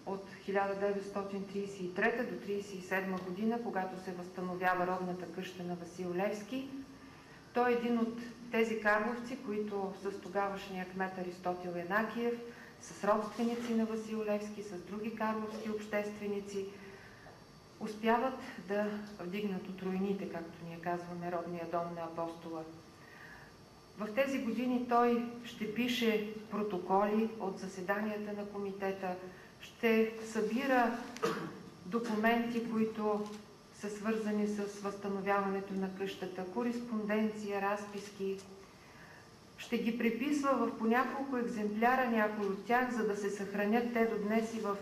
от 1933 до 1937 година, когато се възстановява родната къща на Васил Левски. Той е един от тези карловци, които с тогавашния кмет Аристотил Янакиев, с родственици на Васил Левски, с други карловски общественици, успяват да вдигнат от руините, както ние казваме, родния дом на апостола. В тези години той ще пише протоколи от заседанията на комитета, ще събира документи, които са свързани с възстановяването на къщата, кореспонденция, разписки. Ще ги преписва в по няколко екземпляра, някои от тях, за да се съхранят те до днес и в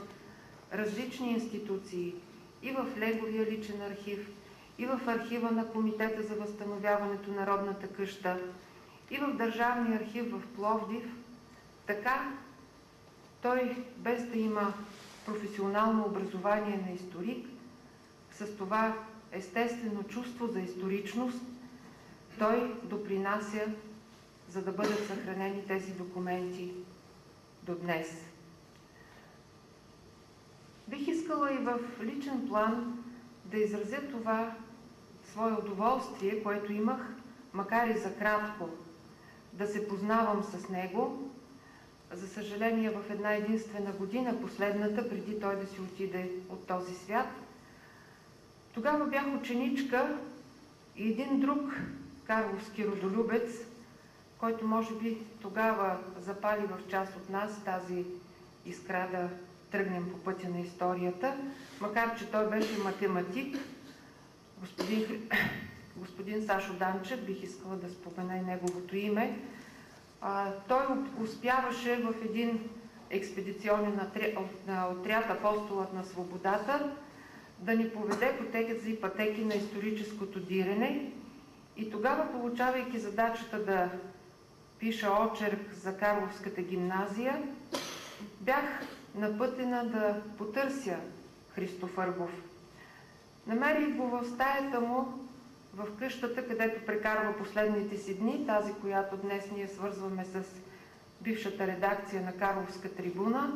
различни институции, и в неговия личен архив, и в архива на Комитета за възстановяването на родната къща, и в Държавния архив в Пловдив. Така той, без да има професионално образование на историк, с това естествено чувство за историчност, той допринася, за да бъдат съхранени тези документи до днес. Бих искала и в личен план да изразя това свое удоволствие, което имах, макар и за кратко, да се познавам с него. За съжаление, в една единствена година, последната, преди той да си отиде от този свят. Тогава бях ученичка и един друг карловски родолюбец, който може би тогава запали в част от нас тази искра да тръгнем по пътя на историята, макар че той беше математик, господин Сашо Данчев, бих искала да спомена и неговото име. Той успяваше в един експедиционен отряд Апостолът на свободата да ни поведе по тези пътеки на историческото дирене И тогава, получавайки задачата да пиша очерк за Карловската гимназия, бях напътена да потърся Христо Фъргов. Намерих го в стаята му, в къщата, където прекарва последните си дни, тази, която днес ние свързваме с бившата редакция на Карловска трибуна.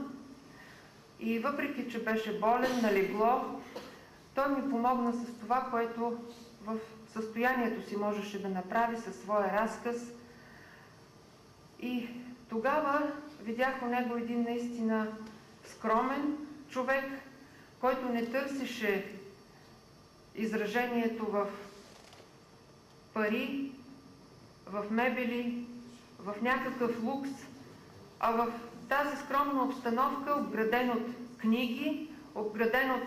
И въпреки, че беше болен на легло, той ми помогна с това, което в състоянието си можеше да направи със своя разказ. И тогава видях у него един наистина скромен човек, който не търсеше изражението в пари, в мебели, в някакъв лукс, а в тази скромна обстановка, обграден от книги, обграден от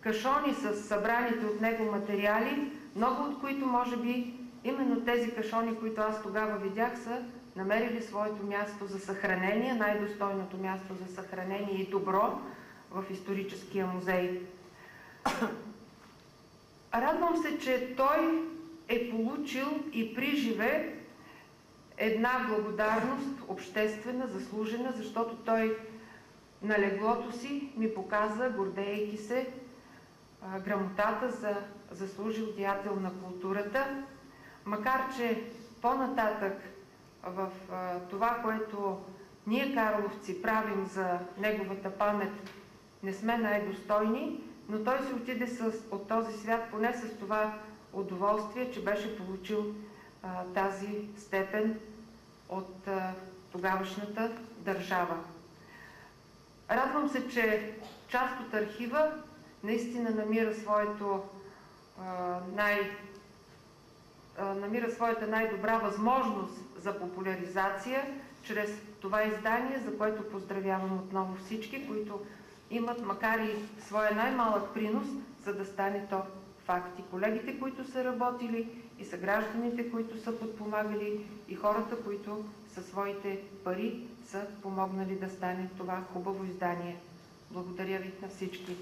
кашони с събраните от него материали, много от които, може би, именно тези кашони, които аз тогава видях, са намерили своето място за съхранение, най-достойното място за съхранение и добро в историческия музей. Радвам се, че той е получил и приживе една благодарност, обществена, заслужена, защото той на леглото си ми показа, гордеейки се, грамотата за заслужил деятел на културата, макар че по-нататък в това, което ние, карловци, правим за неговата памет, не сме най-достойни, но той се отиде от този свят поне с това удоволствие, че беше получил тази степен от тогавашната държава. Радвам се, че част от архива наистина намира своята най-добра възможност за популяризация чрез това издание, за което поздравявам отново всички, които имат, макар и своя най-малък принос, за да стане то факт. И колегите, които са работили, и съгражданите, които са подпомагали, и хората, които със своите пари са помогнали да стане това хубаво издание. Благодаря ви на всички.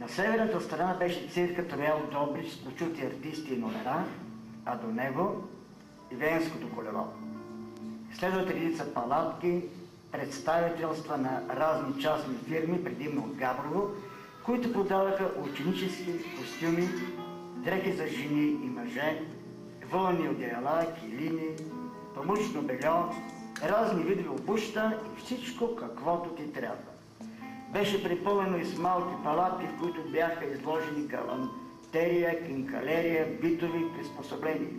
На северната страна беше циркът Роял Добрич с почути артисти и номера, а до него и Венското колело. Следват редица палатки, представителства на разни частни фирми, предимно от Габрово, които продаваха ученически костюми, дрехи за жени и мъже, вълни одеяла, килими, памучно бельо, разни видове обуща и всичко каквото ти трябва. Беше припълнено и с малки палатки, в които бяха изложени галантерия, кинкалерия, битови приспособления.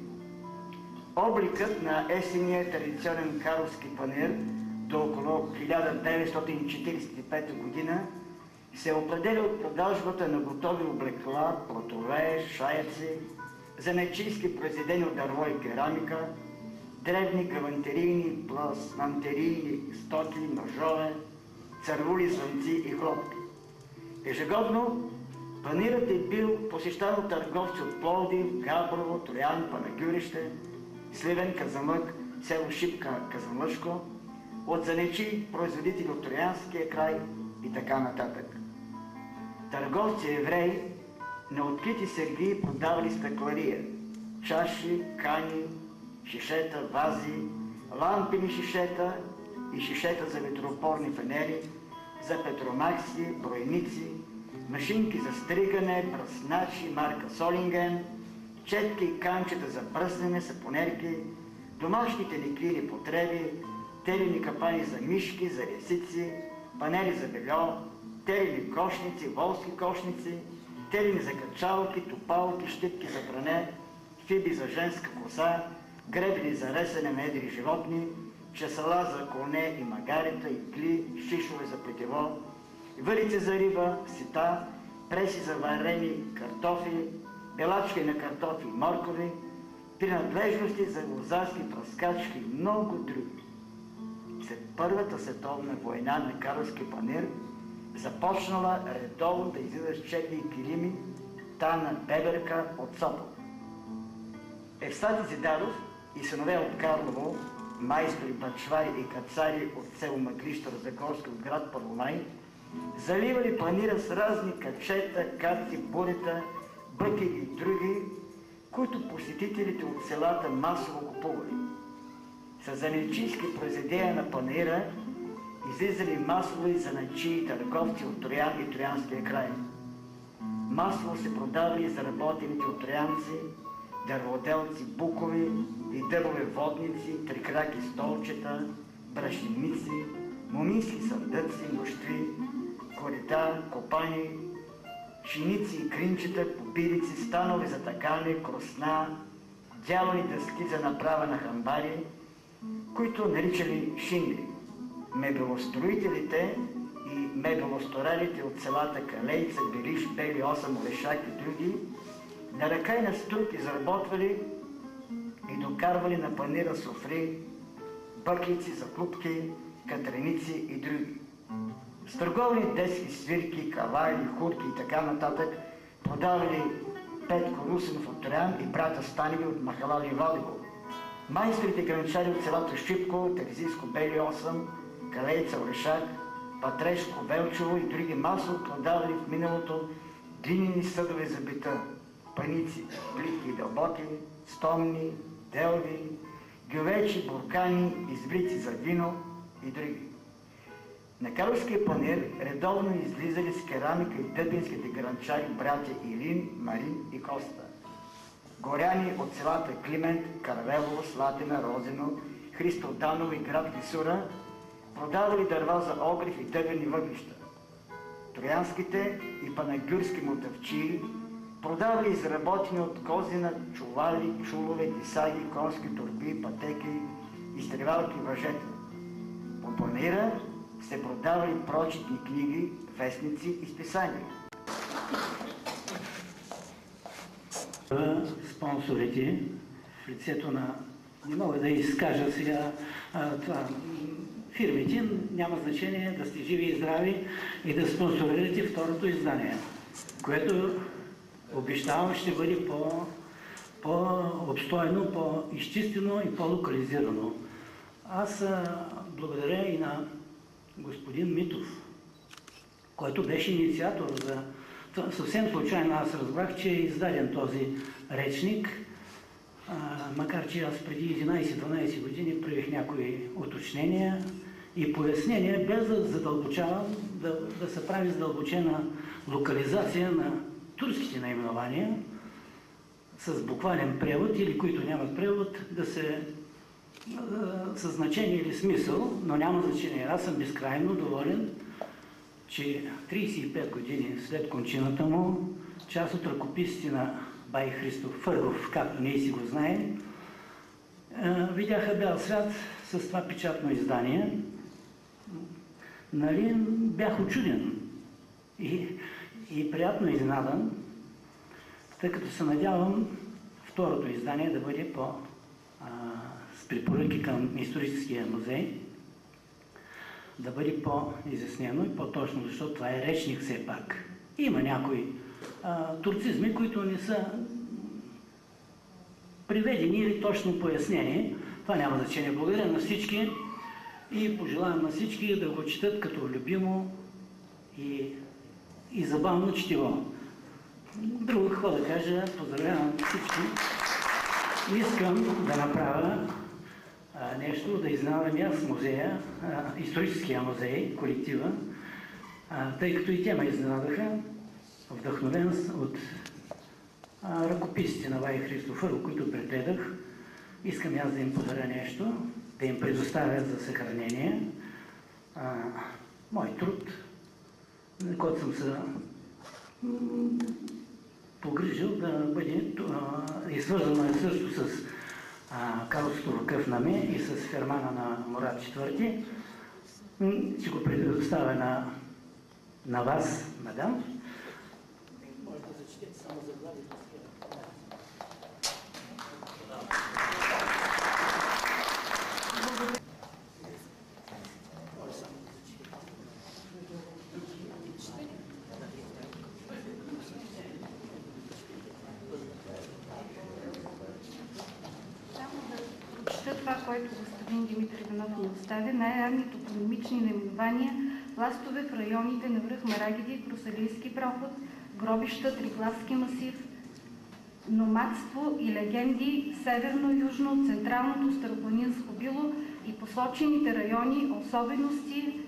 Обликът на есения традиционен карловски панаир до около 1945 година се определя от продажбата на готови облекла, платове, шайци, занаятчийски произведени от дърво и керамика, дребни галантерийни, пластмантерийни стоки, ножове, цървули, звънци и хлопки. Ежегодно панаирът е бил посещан от търговци от Пловдив, Габрово, Троян, Панагюрище, Сливен, Казанлък, село Шипка, Казанлъшко, от занаятчии производители от Троянския край и така нататък. Търговци евреи на открити сергии продавали стъклария, чаши, кани, шишета, вази, лампини шишета и шишета за ветроопорни фенери, за петромакси, бройници, машинки за стригане, пръсначи, марка Солинген, четки и канчета за пръснене, сапонерки, домашните ликвидни потреби, телени капани за мишки, за лисици, панели за бельо, телени кошници, волски кошници, телени за качалки, топалки, щипки за пране, фиби за женска коса, гребли за ресене на едри животни, чесала за коне и магарита, игли, шишове за питево, върици за риба, сита, преси за варени картофи, белачки на картофи и моркови, принадлежности за лозарски пръскачки и много други. След Първата световна война на Карловски панаир започнала редовно да излиза с черни килими Тана Беберка от Сопот. Евстати Зидаров и синове от Карлово, майстори, бачвари и кацари от село Маглища, Загорски от град Първомай, заливали панира с разни качета, карти, бурета, бъки и други, които посетителите от селата масово купували. С занаятчийски произведения на панира излизали масово и занаятчии и търговци от Троян и Троянския край. Масово се продавали и заработените от троянци, дърводелци, букови и дъбови водници, трикраки столчета, брашеници, момински съндъци, нощви, корита, копани, шиници и кринчета, побирици, станови за такане, кросна, дялани дъски за направа на хамбари, които наричали шиндри. Мебелостроителите и мебелосторалите от селата Калейца, Белиш, Бели Осъм, Орешак и други на ръка и на струк изработвали и докарвали на панира софри, бъклици, заклупки, катреници и други. С търговни детски свирки, кавайли, хурки и така нататък продавали Петко Русинов от Троян и брата Станеви от махала Ливадово. Майсторите гранчари от селата Шипко, Терезийско, Бели Осъм, Калейца, Орешак, Патрешко, Велчево и други масово продавали в миналото глинени съдове за бита, паници, плитки и дълбоки, стомни, делви, гювечи, буркани, избрици за вино и други. На Карловския панир редовно излизали с керамика и дъбинските гранчари братя Илин, Марин и Коста. Горяни от селата Климент, Каравелово, Слатина, Розино, Христо Даново и град Клисура продавали дърва за огрев и дървени въглища. Троянските и панагюрски мотавчии продавали изработени от козина чували, чулове, дисаги, конски торби, пътеки, изтревалки и въжета. По панира се продавали прочитни книги, вестници и списания. Спонсорите в лицето на... Не мога да изкажа сега това. Фирмите, няма значение да сте живи и здрави и да спонсорирате второто издание, което обещавам ще бъде по-обстойно, по-изчистено и по-локализирано. Аз благодаря и на господин Митов, който беше инициатор за... Съвсем случайно аз разбрах, че е издаден този речник, макар че аз преди 11-12 години правих някои уточнения и пояснения, без да задълбочавам, да се прави задълбочена локализация на турските наименования с буквален превод или които нямат превод, да се със значение или смисъл, но няма значение. Аз съм безкрайно доволен, че 35 години след кончината му, част от ръкописите на бай Христо Фъргов, както ние си го знаем, видяха бял свят с това печатно издание. Нали, бях учуден и приятно изненадан, тъй като се надявам второто издание да бъде с препоръки към историческия музей, да бъде по-изяснено и по-точно, защото това е речник все пак. Има някои турцизми, които не са приведени или точно пояснени. Това няма значение. Благодаря на всички и пожелавам на всички да го четат като любимо и забавно четиво. Друго какво да кажа, поздравявам всички. Искам да направя нещо, да изненадам аз музея, историческия музей, колектива, тъй като и те ме изненадаха, вдъхновен от ръкописите на бай Христо Фъргов, които прегледах. Искам аз да им подаря нещо, да им предоставя за съхранение мой труд, който съм се погрижил да бъде свързано също с Карловското ръкъв на ме и с фермана на Мурат IV. Ще го предоставя на вас, мадам. Може да зачетете само заглавието. Това, което господин Димитър Иванов ни оставя, най-ранните топонимични наименования пластове в районите на връх Марагиди, Брусалийски проход, гробища, Триглавски масив, номадство и легенди, северно-южно, централното старопланинско било и посочените райони, особености,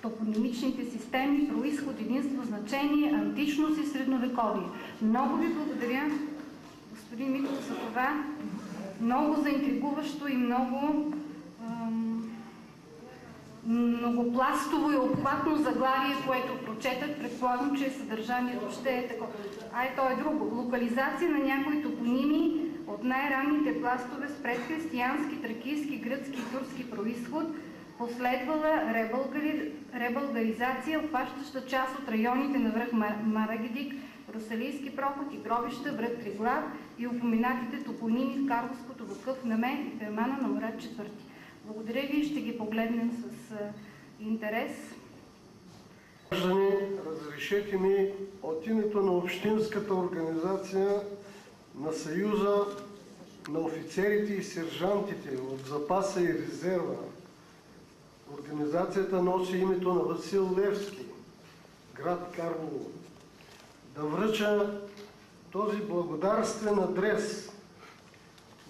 топонимичните системи, произход, единство, значение, античност и средновековие. Много ви благодаря, господин Митов, за това. Много заинтригуващо и многопластово и обхватно заглавие, което прочетах. Предполагам, че съдържанието ще е такова. То е друго. Локализация на някои топоними от най-ранните пластове с предхристиянски, тракийски, гръцки и турски произход, последвала ребългаризация, обхващаща част от районите на връх Марагидик, Брусалийски проход и гробища, връх Триглав и упоминатите топоними в Карловското, Лукъв, Намен и Фермана на Мурад IV. Благодаря ви и ще ги погледнем с интерес. Граждани, разрешете ми от името на Общинската организация на Съюза на офицерите и сержантите от запаса и резерва. Организацията носи името на Васил Левски, град Карлово, да връча този благодарствен адрес.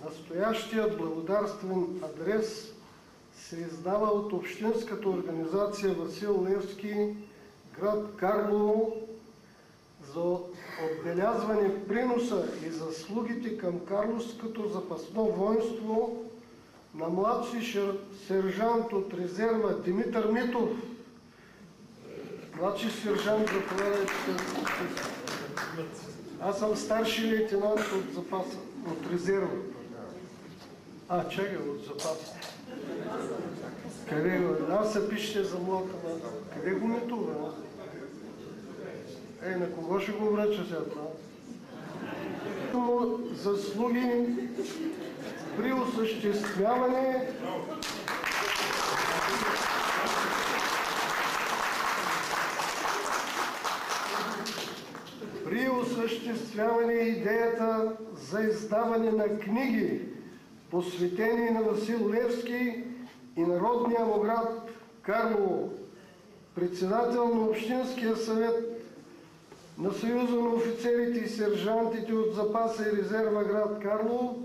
Настоящият благодарствен адрес се издава от Общинската организация Васил Левски, град Карлово, за отбелязване приноса и заслугите към Карловското запасно воинство на младши сержант от резерва Димитър Митов. Младши сержант, заповядайте. Аз съм старши лейтенант от запаса, от резерва. Чакай, от запаса. Къде го? Аз се пишете за младка. Къде го Митова? На кого ще го връча сега това? Заслуги при осъществяване идеята за издаване на книги, посветени на Васил Левски и народния му град Карлово, председател на Общинския съвет на Съюза на офицерите и сержантите от запаса и резерва град Карлово,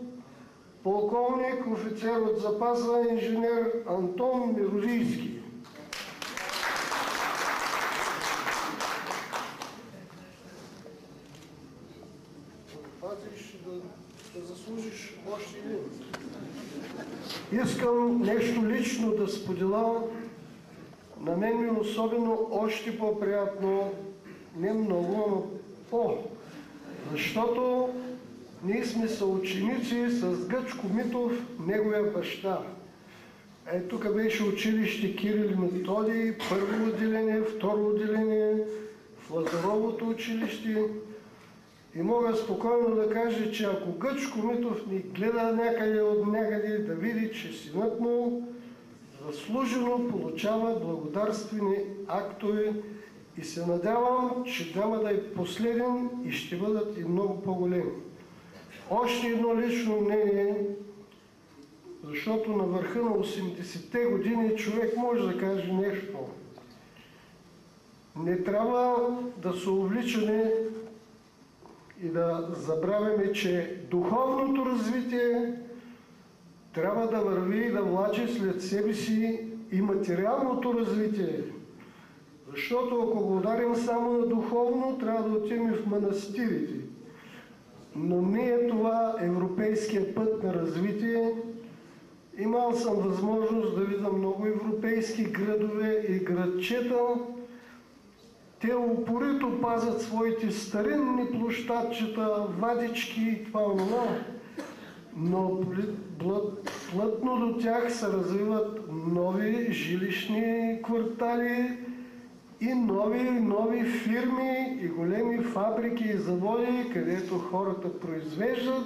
полковник, офицер от запаса, инженер Антон Миролийски. Да заслужиш още един. Искам нещо лично да споделя. На мен ми е особено още по-приятно, не много, но защото ние сме съученици с Гъчко Митов, неговия баща. Тук беше училище Кирил и Методий, първо отделение, второ отделение, в Лазаровото училище. И мога спокойно да кажа, че ако Гъчко Митов ни гледа някъде от някъде, да види, че синът му заслужено получава благодарствени актове и се надявам, че няма да е последен и ще бъдат и много по-големи. Още едно лично мнение, защото на върха на 80-те години човек може да каже нещо. Не трябва да се увличаме и да забравяме, че духовното развитие трябва да върви и да влачи след себе си и материалното развитие. Защото ако го ударим само на духовно, трябва да отидем в манастирите. Но не е това европейския път на развитие. Имал съм възможност да видя много европейски градове и градчета. Те упорито пазят своите старинни площадчета, вадички и това, но плътно до тях се развиват нови жилищни квартали и нови фирми и големи фабрики и заводи, където хората произвеждат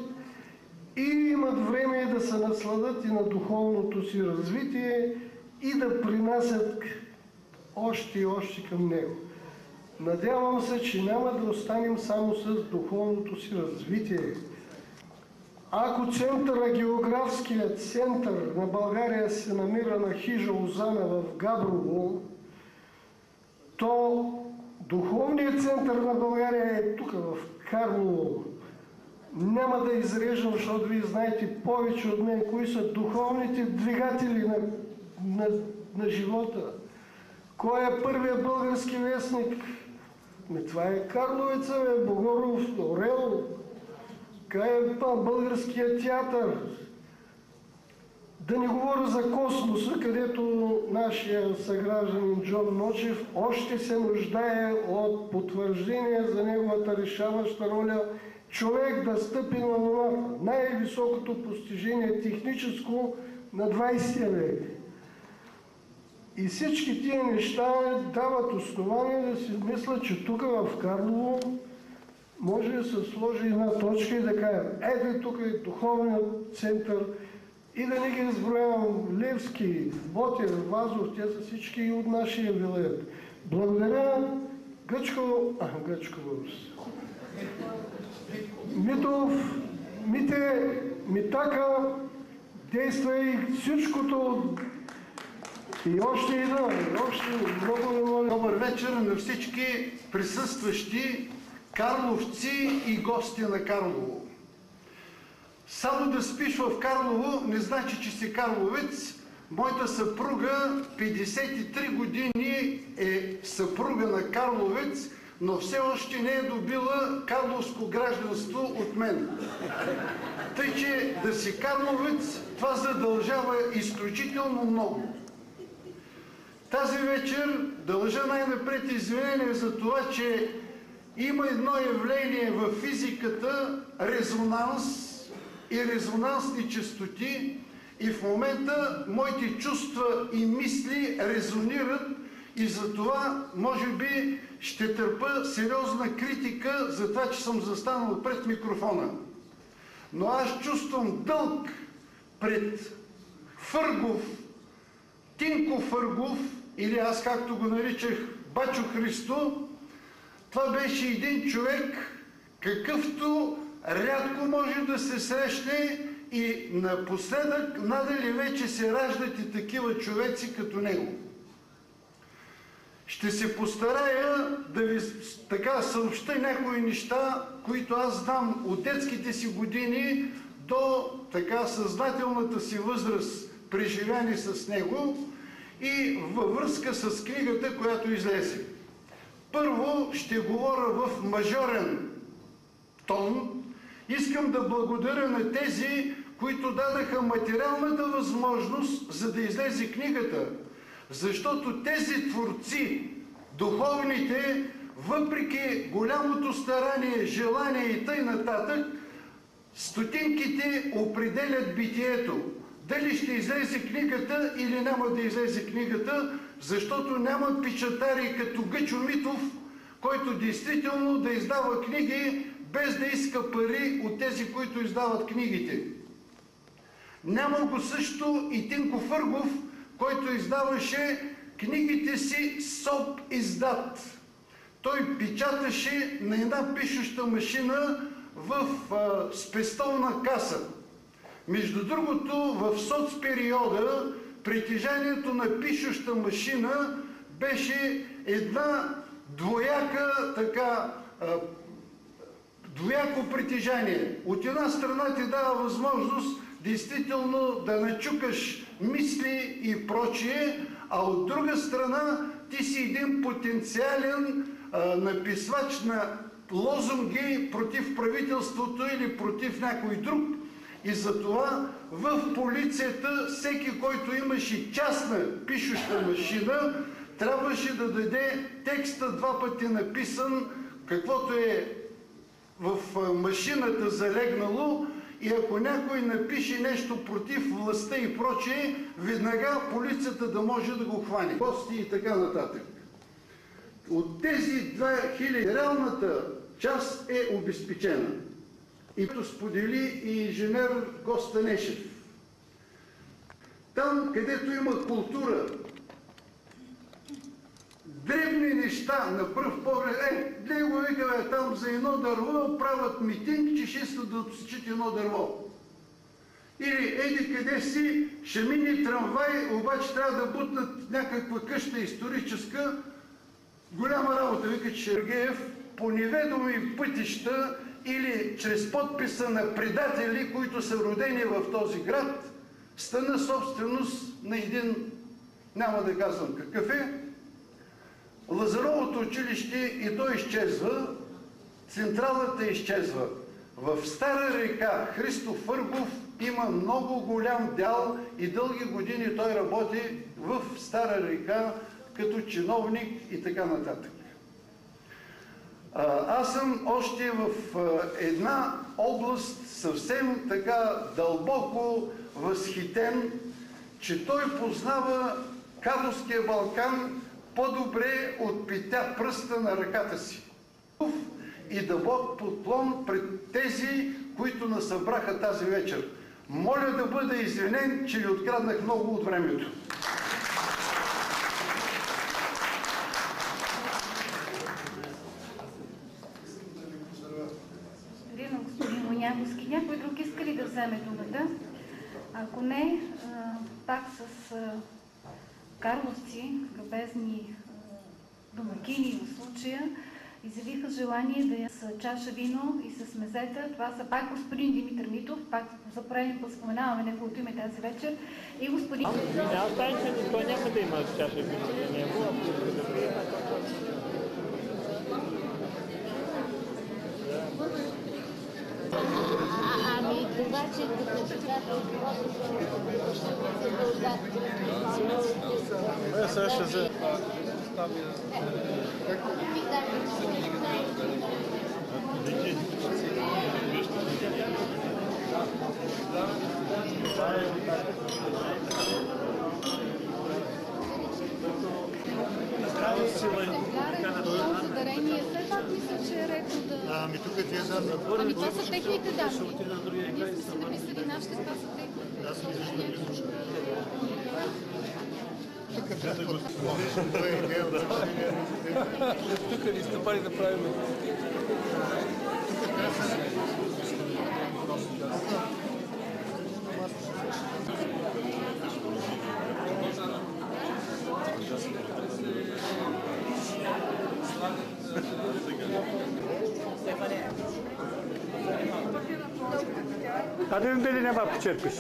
и имат време да се насладат и на духовното си развитие и да принасят още и още към него. Надявам се, че няма да останем само с духовното си развитие. Ако географският център на България се намира на хижа Озана в Габрово, то духовният център на България е тук, в Карлово. Няма да изреждам, защото вие знаете повече от мен, кои са духовните двигатели на живота. Кой е първият български вестник? Това е Карловица, Богоров, Орел. Кой е българският театър? Да не говоря за космоса, където нашия съгражданин Джон Ночев още се нуждае от потвърждение за неговата решаваща роля човек да стъпи на Луната. Най-високото постижение техническо на 20 век. И всички тия неща дават основание да си мисля, че тук в Карлово може да се сложи една точка и да кажем, ето тук е духовният център и да не ги изброявам Левски, Ботев, Вазов, те са всички и от нашия вилет. Благодаря Гъчко, Митов, Мите, Митака, действа и всичкото. И още много ви моля. Добър вечер на всички присъстващи карловци и гости на Карлово. Само да спиш в Карлово не значи, че си карловец. Моята съпруга 53 години е съпруга на карловец, но все още не е добила карловско гражданство от мен. Тъй, че да си карловец, това задължава изключително много. Тази вечер дължа най-напред извинение за това, че има едно явление в физиката, резонанс и резонансни честоти, и в момента моите чувства и мисли резонират и за това може би ще търпя сериозна критика за това, че съм застанал пред микрофона. Но аз чувствам дълг пред Фъргов, Тинко Фъргов, или аз както го наричах Бачо Христо. Това беше един човек, какъвто рядко може да се срещне и напоследък надали вече се раждат и такива човеци като него. Ще се постарая да ви така съобща някои неща, които аз знам от детските си години до така съзнателната си възраст, преживяни с него и във връзка с книгата, която излезе. Първо ще говоря в мажорен тон. Искам да благодаря на тези, които дадаха материалната възможност, за да излезе книгата. Защото тези творци, духовните, въпреки голямото старание, желание и тъй нататък, стотинките определят битието. Дали ще излезе книгата или няма да излезе книгата, защото няма печатари като Гъчо Митов, който действително да издава книги без да иска пари от тези, които издават книгите. Няма го също и Тинко Фъргов, който издаваше книгите си СОП издат. Той печаташе на една пишуща машина в спестовна каса. Между другото, в соцпериода притежанието на пишуща машина беше една двояко притежание. От една страна ти дава възможност действително да начукаш мисли и прочие, а от друга страна ти си един потенциален написвач на лозунги против правителството или против някой друг. И затова в полицията всеки, който имаше частна пишуща машина, трябваше да даде текста два пъти написан, каквото е в машината залегнало, и ако някой напише нещо против властта и прочее, веднага полицията да може да го хване. Гости и така нататък. От тези 2000 реалната част е обезпечена. И като сподели и инженер Гостанешев. Там, където има култура, дребни неща, на пръв поглед, него викаме там за едно дърво, правят митинг, че ще искат да отсечат едно дърво. Или еди къде си, ще мине трамвай, обаче трябва да бутнат някаква къща историческа, Голяма работа, вика Сергеев, по неведоми пътища или чрез подписа на предатели, които са родени в този град, стана собственост на един, няма да казвам какъв е, Лазаровото училище и то изчезва, централата изчезва. В Стара река Христо Фъргов има много голям дял и дълги години той работи в Стара река като чиновник и така нататък. Аз съм още в една област съвсем така дълбоко възхитен, че той познава Кадовския Балкан по-добре от петя пръста на ръката си. И дълбок поклон пред тези, които насъбраха тази вечер. Моля да бъда извинен, че ви откраднах много от времето. Господин Моняковски, някой друг иска ли да вземе думата? Ако не, пак с карловци, любезни домакини в случая, изявиха желание да я с чаша вино и с мезета. Това са пак господин Димитър Митов, пак за пореден път споменаваме неговото име тази вечер, и господин... Аз знаем, че той няма да има чаша вино за него, ако иска да приема. Ами това, че като председател Сега ще се... Дарение, все пак мисля, че е редно да... Ами тук тия са... Ами това са техните данни. Ние сме си написали нашите, това са техните. Аз мисля, че да ги слушам. Тук ни стъпали да правим. А да видим дали няма почерпиш.